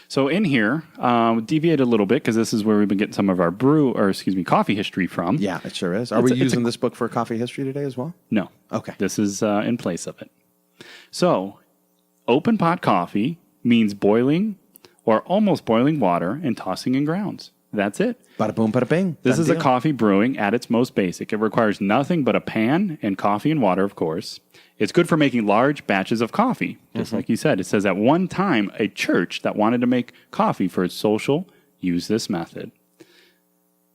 So in here, we deviate a little bit because this is where we've been getting some of our coffee history from. Yeah, it sure is. Are we using this book for coffee history today as well? No. Okay. This is in place of it. So open pot coffee means boiling or almost boiling water and tossing in grounds. That's it. Bada boom, bada bing. This is a coffee brewing at its most basic. It requires nothing but a pan and coffee and water, of course. It's good for making large batches of coffee. Just like you said, it says at one time, a church that wanted to make coffee for its social used this method.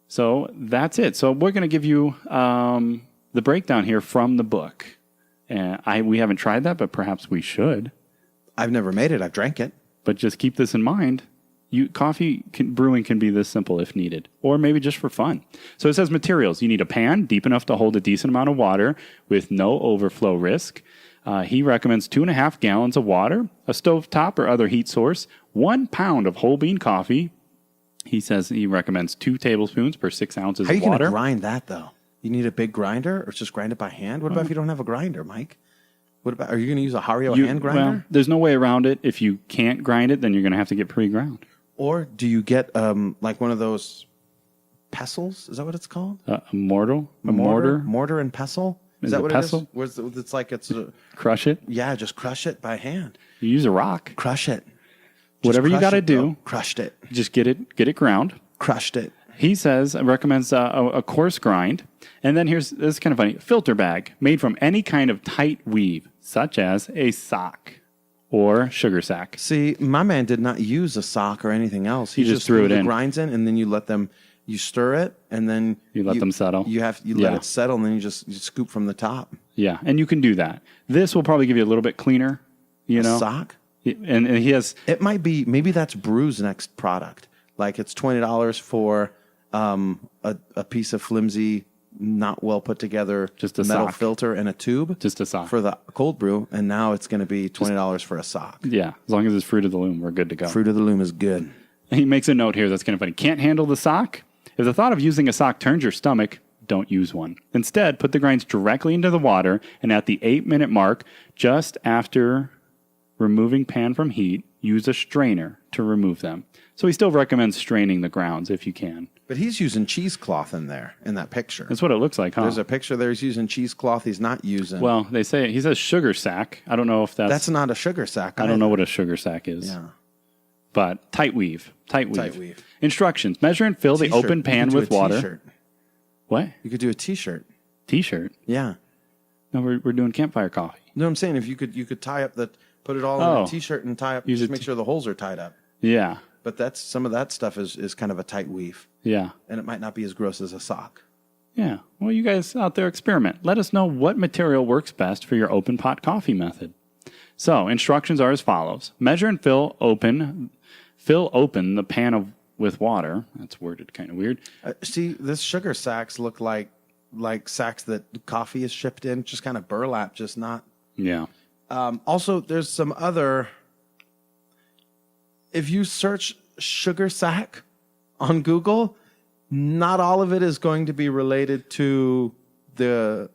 So that's it. So we're going to give you the breakdown here from the book. We haven't tried that, but perhaps we should. I've never made it. I've drank it. But just keep this in mind. Brewing can be this simple if needed, or maybe just for fun. So it says materials. You need a pan deep enough to hold a decent amount of water with no overflow risk. He recommends 2.5 gallons of water, a stovetop or other heat source, 1 pound of whole bean coffee. He says he recommends 2 tablespoons per 6 ounces of water. How are you going to grind that, though? You need a big grinder, or just grind it by hand? What about if you don't have a grinder, Mike? Are you going to use a Hario hand grinder? Well, there's no way around it. If you can't grind it, then you're going to have to get pre-ground. Or do you get like one of those pestles? Is that what it's called? A mortar? Mortar and pestle? Is that what pestle? it is? It's like it's crush it? Yeah, just crush it by hand. You use a rock. Crush it. Whatever you got to do. Crushed it. Just get it ground. Crushed it. He recommends a coarse grind. And then this is kind of funny. Filter bag made from any kind of tight weave, such as a sock or sugar sack. See, my man did not use a sock or anything else. He just threw it in. Grinds in, and then you stir it, and then you let them settle. You let it settle, and then you scoop from the top. Yeah, and you can do that. This will probably give you a little bit cleaner, a sock? And he has... It might be, maybe that's Brew's next product. Like it's $20 for a piece of flimsy, not well put together just a metal sock. Filter and a tube. Just a sock. For the cold brew, and now it's going to be $20 for a sock. Yeah, as long as it's Fruit of the Loom, we're good to go. Fruit of the Loom is good. He makes a note here that's kind of funny. Can't handle the sock? If the thought of using a sock turns your stomach, don't use one. Instead, put the grinds directly into the water, and at the 8-minute mark, just after removing pan from heat, use a strainer to remove them. So he still recommends straining the grounds if you can. But he's using cheesecloth in there, in that picture. That's what it looks like, huh? There's a picture there. He's using cheesecloth. He's not using... Well, he says sugar sack. I don't know if that's... That's not a sugar sack. I don't know what a sugar sack is. Yeah. But tight weave. Instructions. Measure and fill the open pan with water. T-shirt. What? You could do a T-shirt. T-shirt? Yeah. No, we're doing campfire coffee. No, I'm saying if you could tie up put it all in a T-shirt and tie up, just make sure the holes are tied up. Yeah. But some of that stuff is kind of a tight weave. Yeah. And it might not be as gross as a sock. Yeah. Well, you guys out there experiment. Let us know what material works best for your open pot coffee method. So, instructions are as follows. Measure and fill open the pan with water. That's worded kind of weird. See, this sugar sacks look like sacks that coffee is shipped in, just kind of burlap, just not. Yeah. Also, there's some other. If you search sugar sack on Google, not all of it is going to be related to the.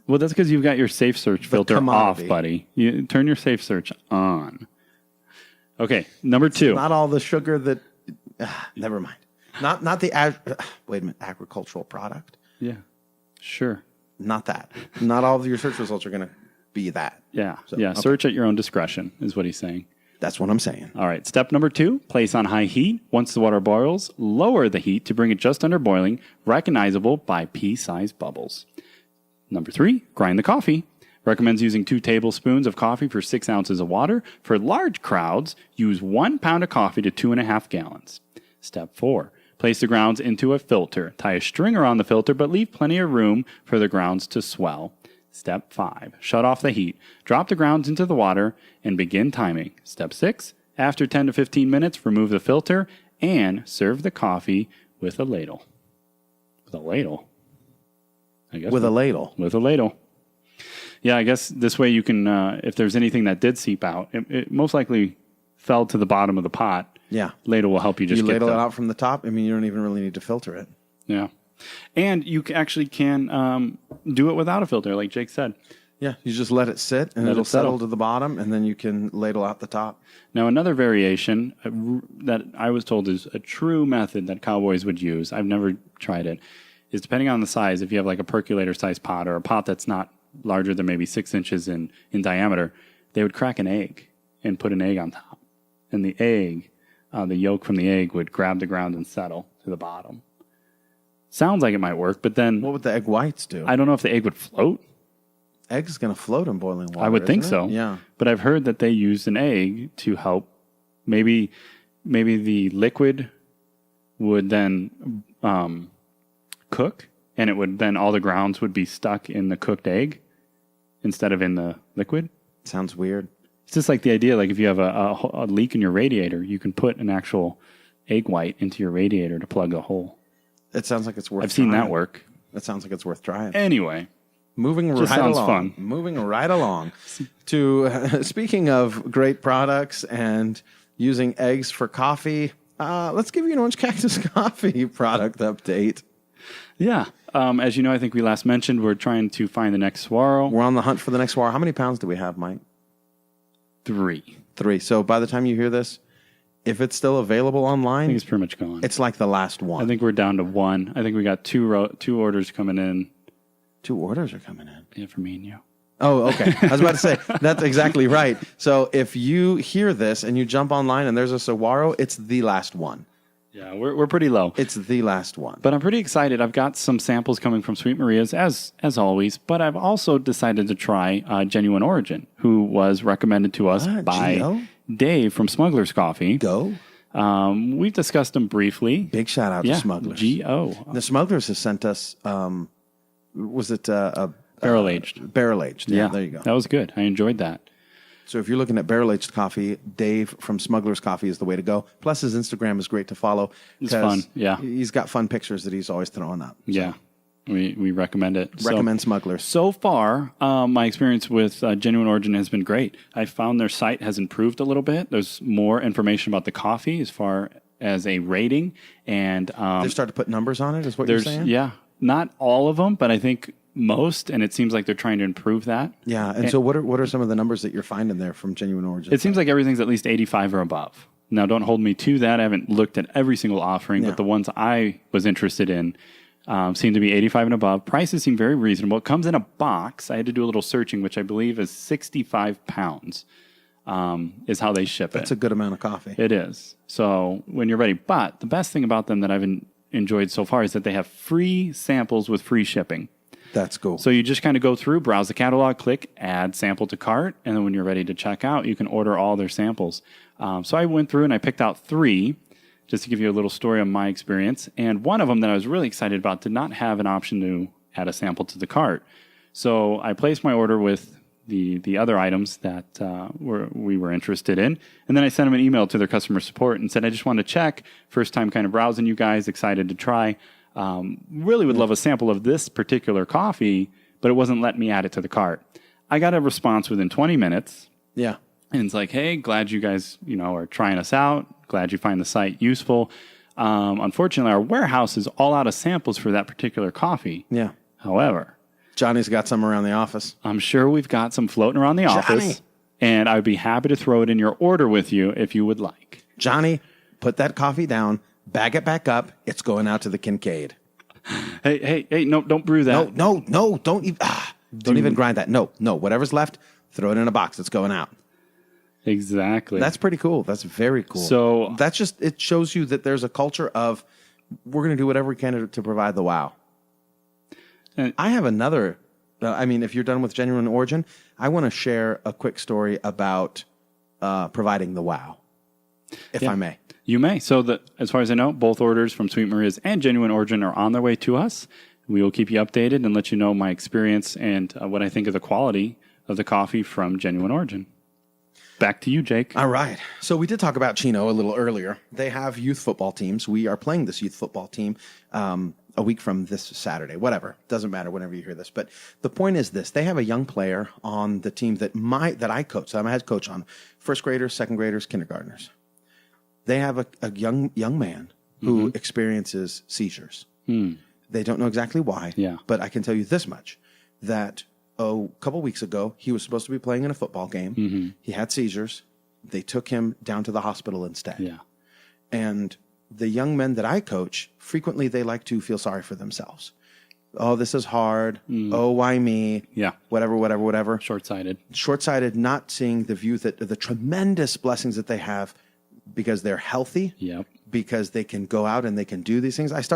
Well, that's because you've got your safe search filter commodity. off, buddy. You turn your safe search on. Okay, number 2. Not all the sugar that. Never mind. Not the wait a minute, agricultural product. Yeah, sure. Not that. Not all of your search results are going to be that. Yeah, So, yeah. okay. Search at your own discretion is what he's saying. That's what I'm saying. All right. Step number 2, place on high heat. Once the water boils, lower the heat to bring it just under boiling, recognizable by pea-sized bubbles. Number 3, grind the coffee. Recommends using 2 tablespoons of coffee for 6 ounces of water. For large crowds, use 1 pound of coffee to 2.5 gallons. Step 4, place the grounds into a filter. Tie a string around the filter, but leave plenty of room for the grounds to swell. Step 5, shut off the heat. Drop the grounds into the water and begin timing. Step 6, after 10 to 15 minutes, remove the filter and serve the coffee with a ladle. With a ladle? I guess With a ladle. With a ladle. Yeah, I guess this way you can, if there's anything that did seep out, it most likely fell to the bottom of the pot. Yeah. Ladle will help you just You get ladle it out from the top. I mean, you don't even really need to filter it. Yeah. And you actually can do it without a filter, like Jake said. Yeah, you just let it sit, and it'll settle to the bottom, and then you can ladle out the top. Now, another variation that I was told is a true method that cowboys would use, I've never tried it, is depending on the size, if you have like a percolator-sized pot or a pot that's not larger than maybe 6 inches in diameter, they would crack an egg and put an egg on top. And the egg, the yolk from the egg would grab the ground and settle to the bottom. Sounds like it might work, but then... What would the egg whites do? I don't know if the egg would float. Egg's going to float in boiling water. I would think isn't it? so. Yeah. But I've heard that they use an egg to help. Maybe the liquid would then cook, and it would then all the grounds would be stuck in the cooked egg instead of in the liquid. Sounds weird. It's just like the idea, like if you have a leak in your radiator, you can put an actual egg white into your radiator to plug a hole. It sounds like it's worth I've seen trying. that work. That sounds like it's worth trying. Anyway. Moving Just right sounds along. fun. Moving right along to speaking of great products and using eggs for coffee, let's give you an Orange Cactus Coffee product update. Yeah. As you know, I think we last mentioned we're trying to find the next Swaro. We're on the hunt for the next Swaro. How many pounds do we have, Mike? 3. 3. So by the time you hear this, if it's still available I online, think it's pretty much gone. it's like the last one. I think we're down to 1. I think we got 2 orders coming in. 2 orders are coming in. Yeah, for me and you. Oh, okay. I was about to say, that's exactly right. So if you hear this and you jump online and there's a Saguaro, it's the last one. Yeah, we're pretty low. It's the last one. But I'm pretty excited. I've got some samples coming from Sweet Maria's, as always. But I've also decided to try Genuine Origin, who was recommended to us by Gio? Dave from Smuggler's Coffee. Go. We've discussed them briefly. Big shout out to Smugglers. G-O. The Smugglers has sent us, was it Barrel aged. Barrel aged. Yeah, there you go. That was good. I enjoyed that. So if you're looking at barrel aged coffee, Dave from Smuggler's Coffee is the way to go. Plus his Instagram is great to follow. It's fun. Yeah. He's got fun pictures that he's always throwing up. So Yeah. We recommend it. recommend Smugglers. So far, my experience with Genuine Origin has been great. I found their site has improved a little bit. There's more information about the coffee as far as a rating. And They started to put numbers on it, is what you're saying? yeah, not all of them, but I think most, and it seems like they're trying to improve that. Yeah. And so what are some of the numbers that you're finding there from Genuine Origin? It seems like everything's at least 85 or above. Now, don't hold me to that. I haven't looked at every single offering, but the ones I was interested in seem to be 85 and above. Prices seem very reasonable. It comes in a box. I had to do a little searching, which I believe is 65 pounds is how they ship it. That's a good amount of coffee. It is. So when you're ready. But the best thing about them that I've enjoyed so far is that they have free samples with free shipping. That's cool. So you just kind of go through, browse the catalog, click add sample to cart, and then when you're ready to check out, you can order all their samples. So I went through and I picked out 3, just to give you a little story on my experience. And one of them that I was really excited about did not have an option to add a sample to the cart. So I placed my order with the other items that we were interested in. And then I sent them an email to their customer support and said, I just want to check, first time kind of browsing you guys, excited to try. Really would love a sample of this particular coffee, but it wasn't letting me add it to the cart. I got a response within 20 minutes. Yeah. And it's like, hey, glad you guys, are trying us out. Glad you find the site useful. Unfortunately, our warehouse is all out of samples for that particular coffee. Yeah. However, Johnny's got some around the office. I'm sure we've got some floating around the office. And I would be happy to throw it in your order with you if you would like. Johnny, put that coffee down, bag it back up. It's going out to the Kincaid. Hey, no, don't brew that. No, don't even grind that. No, whatever's left, throw it in a box. It's going out. Exactly. That's pretty cool. That's very cool. So that's just, it shows you that there's a culture of, we're going to do whatever we can to provide the wow. And I have another, if you're done with Genuine Origin, I want to share a quick story about providing the wow, if I may. You may. So as far as I know, both orders from Sweet Maria's and Genuine Origin are on their way to us. We will keep you updated and let you know my experience and what I think of the quality of the coffee from Genuine Origin. Back to you, Jake. All right. So we did talk about Chino a little earlier. They have youth football teams. We are playing this youth football team a week from this Saturday. Whatever. Doesn't matter whenever you hear this. But the point is this. They have a young player on the team that I coach. So I'm a head coach on first graders, second graders, kindergartners. They have a young man who experiences seizures. They don't know exactly why, but I can tell you this much, that a couple weeks ago, he was supposed to be playing in a football game. He had seizures. They took him down to the hospital instead. Yeah. And the young men that I coach, frequently they like to feel sorry for themselves. Oh, this is hard. Oh, why me? Yeah. Whatever. Short-sighted, not seeing the view that the tremendous blessings that they have because they're healthy, because they can go out and they can do these things. I've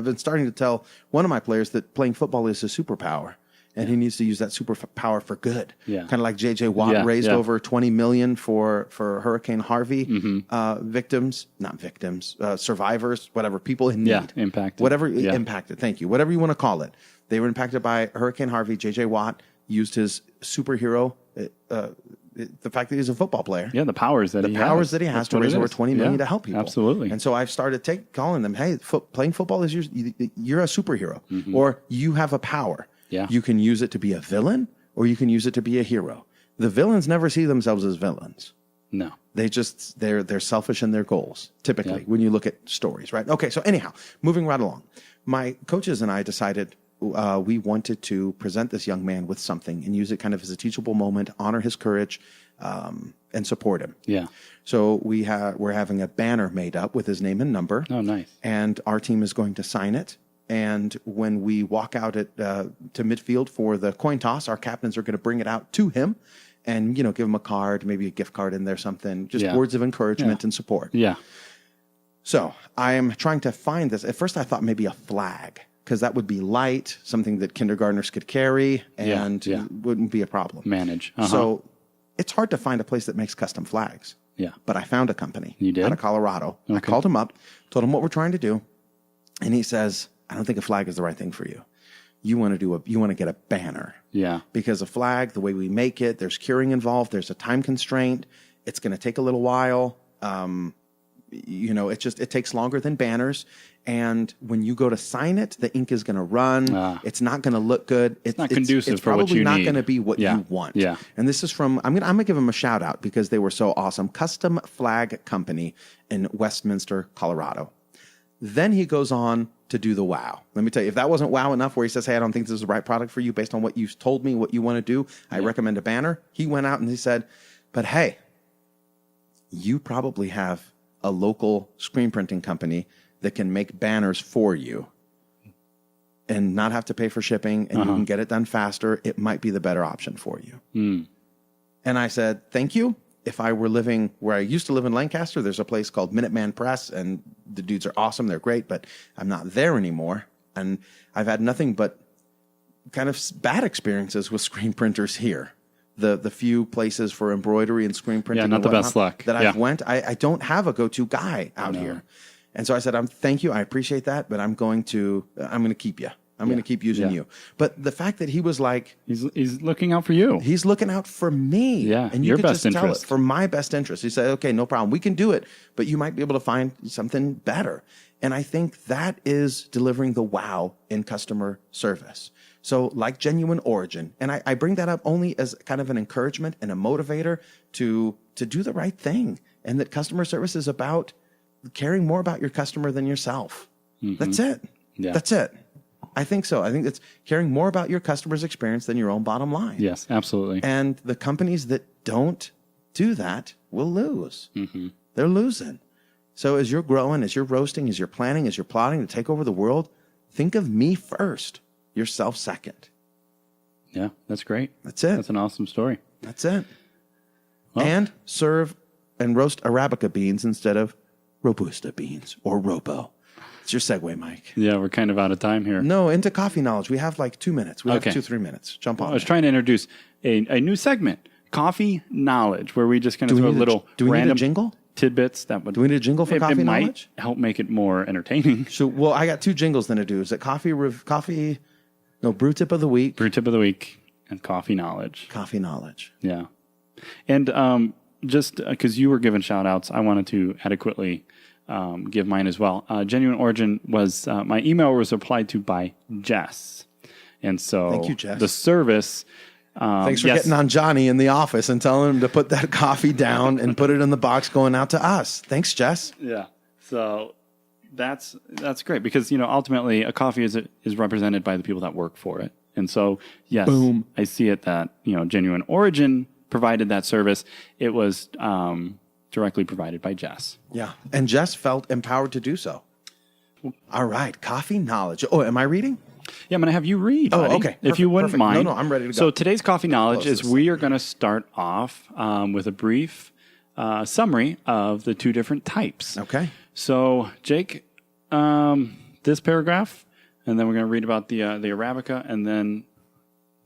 been starting to tell one of my players that playing football is a superpower. And he needs to use that superpower for good. Yeah. Kind of like J.J. Watt raised over $20 million for Hurricane Harvey survivors, whatever, people in need. Yeah, impacted. Impacted, thank you. Whatever you want to call it. They were impacted by Hurricane Harvey. J.J. Watt used his superhero, the fact that he's a football player. Yeah, the powers that he has to raise over $20 million to help people. Absolutely. And so I've started calling them, hey, playing football is you're a superhero, or you have a power. Yeah. You can use it to be a villain, or you can use it to be a hero. The villains never see themselves as villains. No. They're selfish in their goals, typically, when you look at stories, right? Okay, so anyhow, moving right along. My coaches and I decided we wanted to present this young man with something and use it kind of as a teachable moment, honor his courage, and support him. Yeah. So we're having a banner made up with his name and number. Oh, nice. And our team is going to sign it. And when we walk out to midfield for the coin toss, our captains are going to bring it out to him and, give him a card, maybe a gift card in there, something, just words of encouragement and support. Yeah. So I am trying to find this. At first I thought maybe a flag, because that would be light, something that kindergartners could carry and wouldn't be a problem. Manage. So it's hard to find a place that makes custom flags. Yeah. But I found a company. You did? Out of Colorado. Okay. I called him up, told him what we're trying to do. And he says, I don't think a flag is the right thing for you. You want to get a banner. Yeah. Because a flag, the way we make it, there's curing involved. There's a time constraint. It's going to take a little while. It takes longer than banners. And when you go to sign it, the ink is going to run. It's not going to look good. It's not conducive for what you need. It's probably not going to be what you want. Yeah. And this is from, I'm going to give them a shout out because they were so awesome. Custom Flag Company in Westminster, Colorado. Then he goes on to do the wow. Let me tell you, if that wasn't wow enough where he says, hey, I don't think this is the right product for you based on what you told me, what you want to do, I recommend a banner. He went out and he said, but hey, you probably have a local screen printing company that can make banners for you and not have to pay for shipping, and you can get it done faster. It might be the better option for you. And I said, thank you. If I were living where I used to live in Lancaster, there's a place called Minuteman Press, and the dudes are awesome. They're great, but I'm not there anymore. And I've had nothing but kind of bad experiences with screen printers here. The few places for embroidery and screen printing, not the best luck that I've went. I don't have a go-to guy out here, and so I said, thank you, I appreciate that, but I'm going to keep you. I'm going to keep using you. But the fact that he was like, he's looking out for you. He's looking out for me. Yeah, and you your could best just tell interest. it for my best interest. He said, okay, no problem. We can do it, but you might be able to find something better. And I think that is delivering the wow in customer service. So like Genuine Origin, and I bring that up only as kind of an encouragement and a motivator to do the right thing, and that customer service is about caring more about your customer than yourself. That's it. Yeah. That's it. I think so. I think it's caring more about your customer's experience than your own bottom line. Yes, absolutely. And the companies that don't do that will lose. They're losing. So as you're growing, as you're roasting, as you're planning, as you're plotting to take over the world, think of me first, yourself second. Yeah, that's great. That's it. That's an awesome story. That's it. Well, and serve and roast Arabica beans instead of Robusta beans or Robo. It's your segue, Mike. Yeah, we're kind of out of time here. No, into coffee knowledge. We have like 2 minutes. We have Okay. 2-3 minutes. Jump on. I was trying to introduce a new segment, Coffee Knowledge, where we just kind of throw a little do we need a random jingle? tidbits that would. Do we need a jingle for coffee it knowledge? might help make it more entertaining. So, well, I got 2 jingles then to do. Is it brew tip of the week? Brew tip of the week and Coffee Knowledge. Coffee knowledge. Yeah. And just because you were giving shout outs, I wanted to adequately give mine as well. Genuine Origin was, my email was replied to by Jess. And so Thank you, Jess. the service. Thanks for getting on Johnny in the office and telling him to put that coffee down and put it in the box going out to us. Thanks, Jess. Yeah. So that's great because, ultimately a coffee is represented by the people that work for it. And so, yes, Boom. I see it that, Genuine Origin provided that service. It was directly provided by Jess. Yeah. And Jess felt empowered to do so. All right. Coffee knowledge. Oh, am I reading? Yeah, I'm going to have you read. Oh, buddy, okay. If you wouldn't Perfect. mind. No, I'm ready to go. So today's coffee knowledge is this. we are going to start off with a brief summary of the 2 different types. Okay. So, Jake, this paragraph, and then we're going to read about the Arabica and then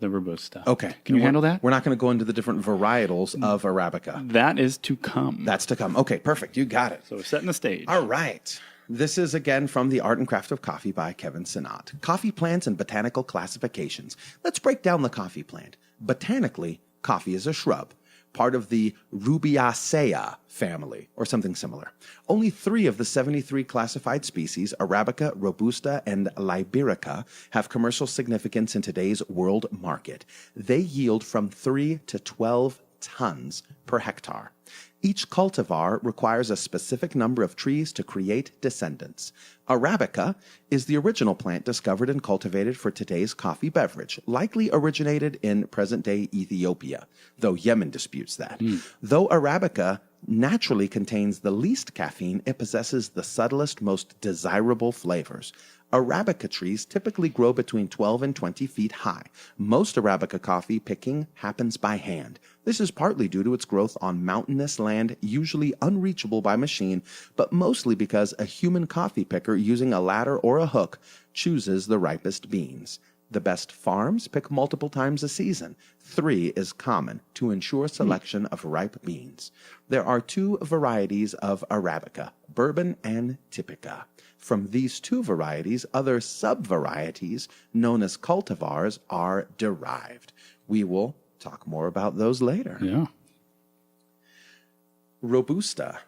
the Robusta. Okay. Can you handle that? We're not going to go into the different varietals of Arabica. That is to come. That's to come. Okay, perfect. You got it. So we're setting the stage. All right. This is again from The Art and Craft of Coffee by Kevin Sinnott. Coffee plants and botanical classifications. Let's break down the coffee plant. Botanically, coffee is a shrub, part of the Rubiaceae family, or something similar. Only 3 of the 73 classified species, Arabica, Robusta, and Liberica, have commercial significance in today's world market. They yield from 3 to 12 tons per hectare. Each cultivar requires a specific number of trees to create descendants. Arabica is the original plant discovered and cultivated for today's coffee beverage, likely originated in present-day Ethiopia, though Yemen disputes that. Though Arabica naturally contains the least caffeine, it possesses the subtlest, most desirable flavors. Arabica trees typically grow between 12 and 20 feet high. Most Arabica coffee picking happens by hand. This is partly due to its growth on mountainous land, usually unreachable by machine, but mostly because a human coffee picker using a ladder or a hook chooses the ripest beans. The best farms pick multiple times a season. 3 is common to ensure selection of ripe beans. There are 2 varieties of Arabica, bourbon and typica. From these 2 varieties, other sub-varieties known as cultivars are derived. We will talk more about those later. Yeah. Robusta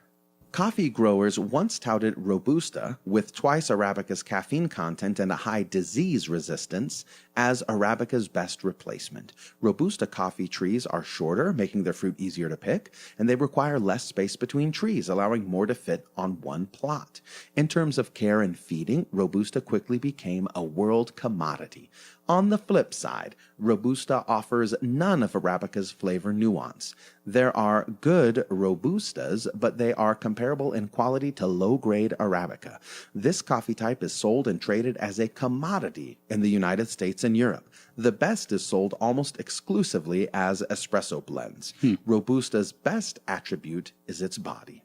Coffee growers once touted Robusta, with twice Arabica's caffeine content and a high disease resistance, as Arabica's best replacement. Robusta coffee trees are shorter, making their fruit easier to pick, and they require less space between trees, allowing more to fit on one plot. In terms of care and feeding, Robusta quickly became a world commodity. On the flip side, Robusta offers none of Arabica's flavor nuance. There are good Robustas, but they are comparable in quality to low-grade Arabica. This coffee type is sold and traded as a commodity in the United States and Europe. The best is sold almost exclusively as espresso blends. Robusta's best attribute is its body.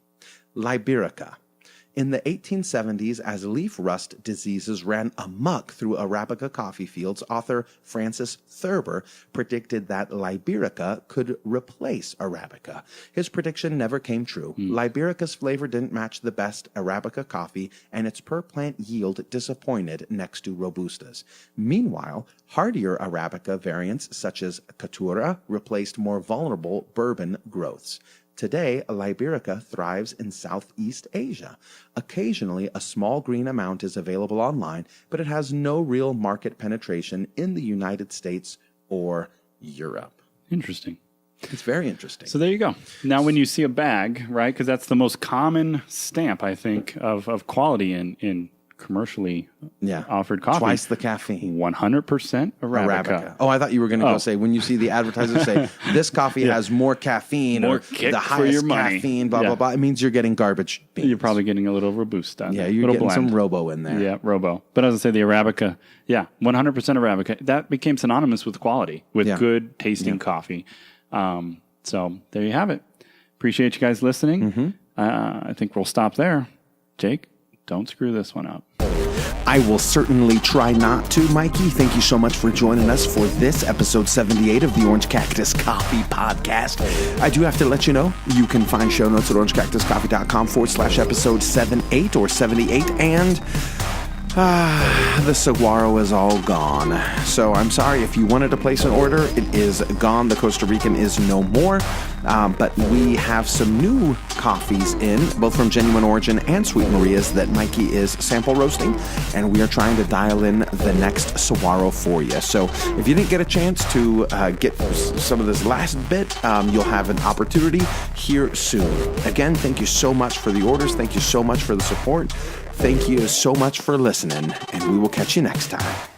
Liberica. In the 1870s, as leaf rust diseases ran amok through Arabica coffee fields, author Francis Thurber predicted that Liberica could replace Arabica. His prediction never came true. Liberica's flavor didn't match the best Arabica coffee, and its per-plant yield disappointed next to Robustas. Meanwhile, hardier Arabica variants such as Caturra replaced more vulnerable bourbon growths. Today, Liberica thrives in Southeast Asia. Occasionally, a small green amount is available online, but it has no real market penetration in the United States or Europe. Interesting. It's very interesting. So there you go. Now, when you see a bag, right, because that's the most common stamp, I think, of quality in commercially offered coffee. Twice the caffeine. 100% Arabica. Oh, I thought you were going to go say, when you see the advertiser say, this coffee has more caffeine, more or kick the for highest your money. caffeine, blah, blah, blah, it means you're getting garbage beans. You're probably getting a little Robusta. Yeah, you're getting some Robo in there. Yeah, Robo. But as I say, the Arabica, 100% Arabica, that became synonymous with quality, with good tasting coffee. So there you have it. Appreciate you guys listening. I think we'll stop there. Jake, don't screw this one up. I will certainly try not to, Mikey. Thank you so much for joining us for this episode 78 of the Orange Cactus Coffee Podcast. I do have to let you know, you can find show notes at orangecactuscoffee.com/episode 78 or 78, and the saguaro is all gone. So I'm sorry, if you wanted to place an order, it is gone. The Costa Rican is no more. But we have some new coffees in, both from Genuine Origin and Sweet Maria's, that Mikey is sample roasting, and we are trying to dial in the next saguaro for you. So if you didn't get a chance to get some of this last bit, you'll have an opportunity here soon. Again, thank you so much for the orders. Thank you so much for the support. Thank you so much for listening, and we will catch you next time.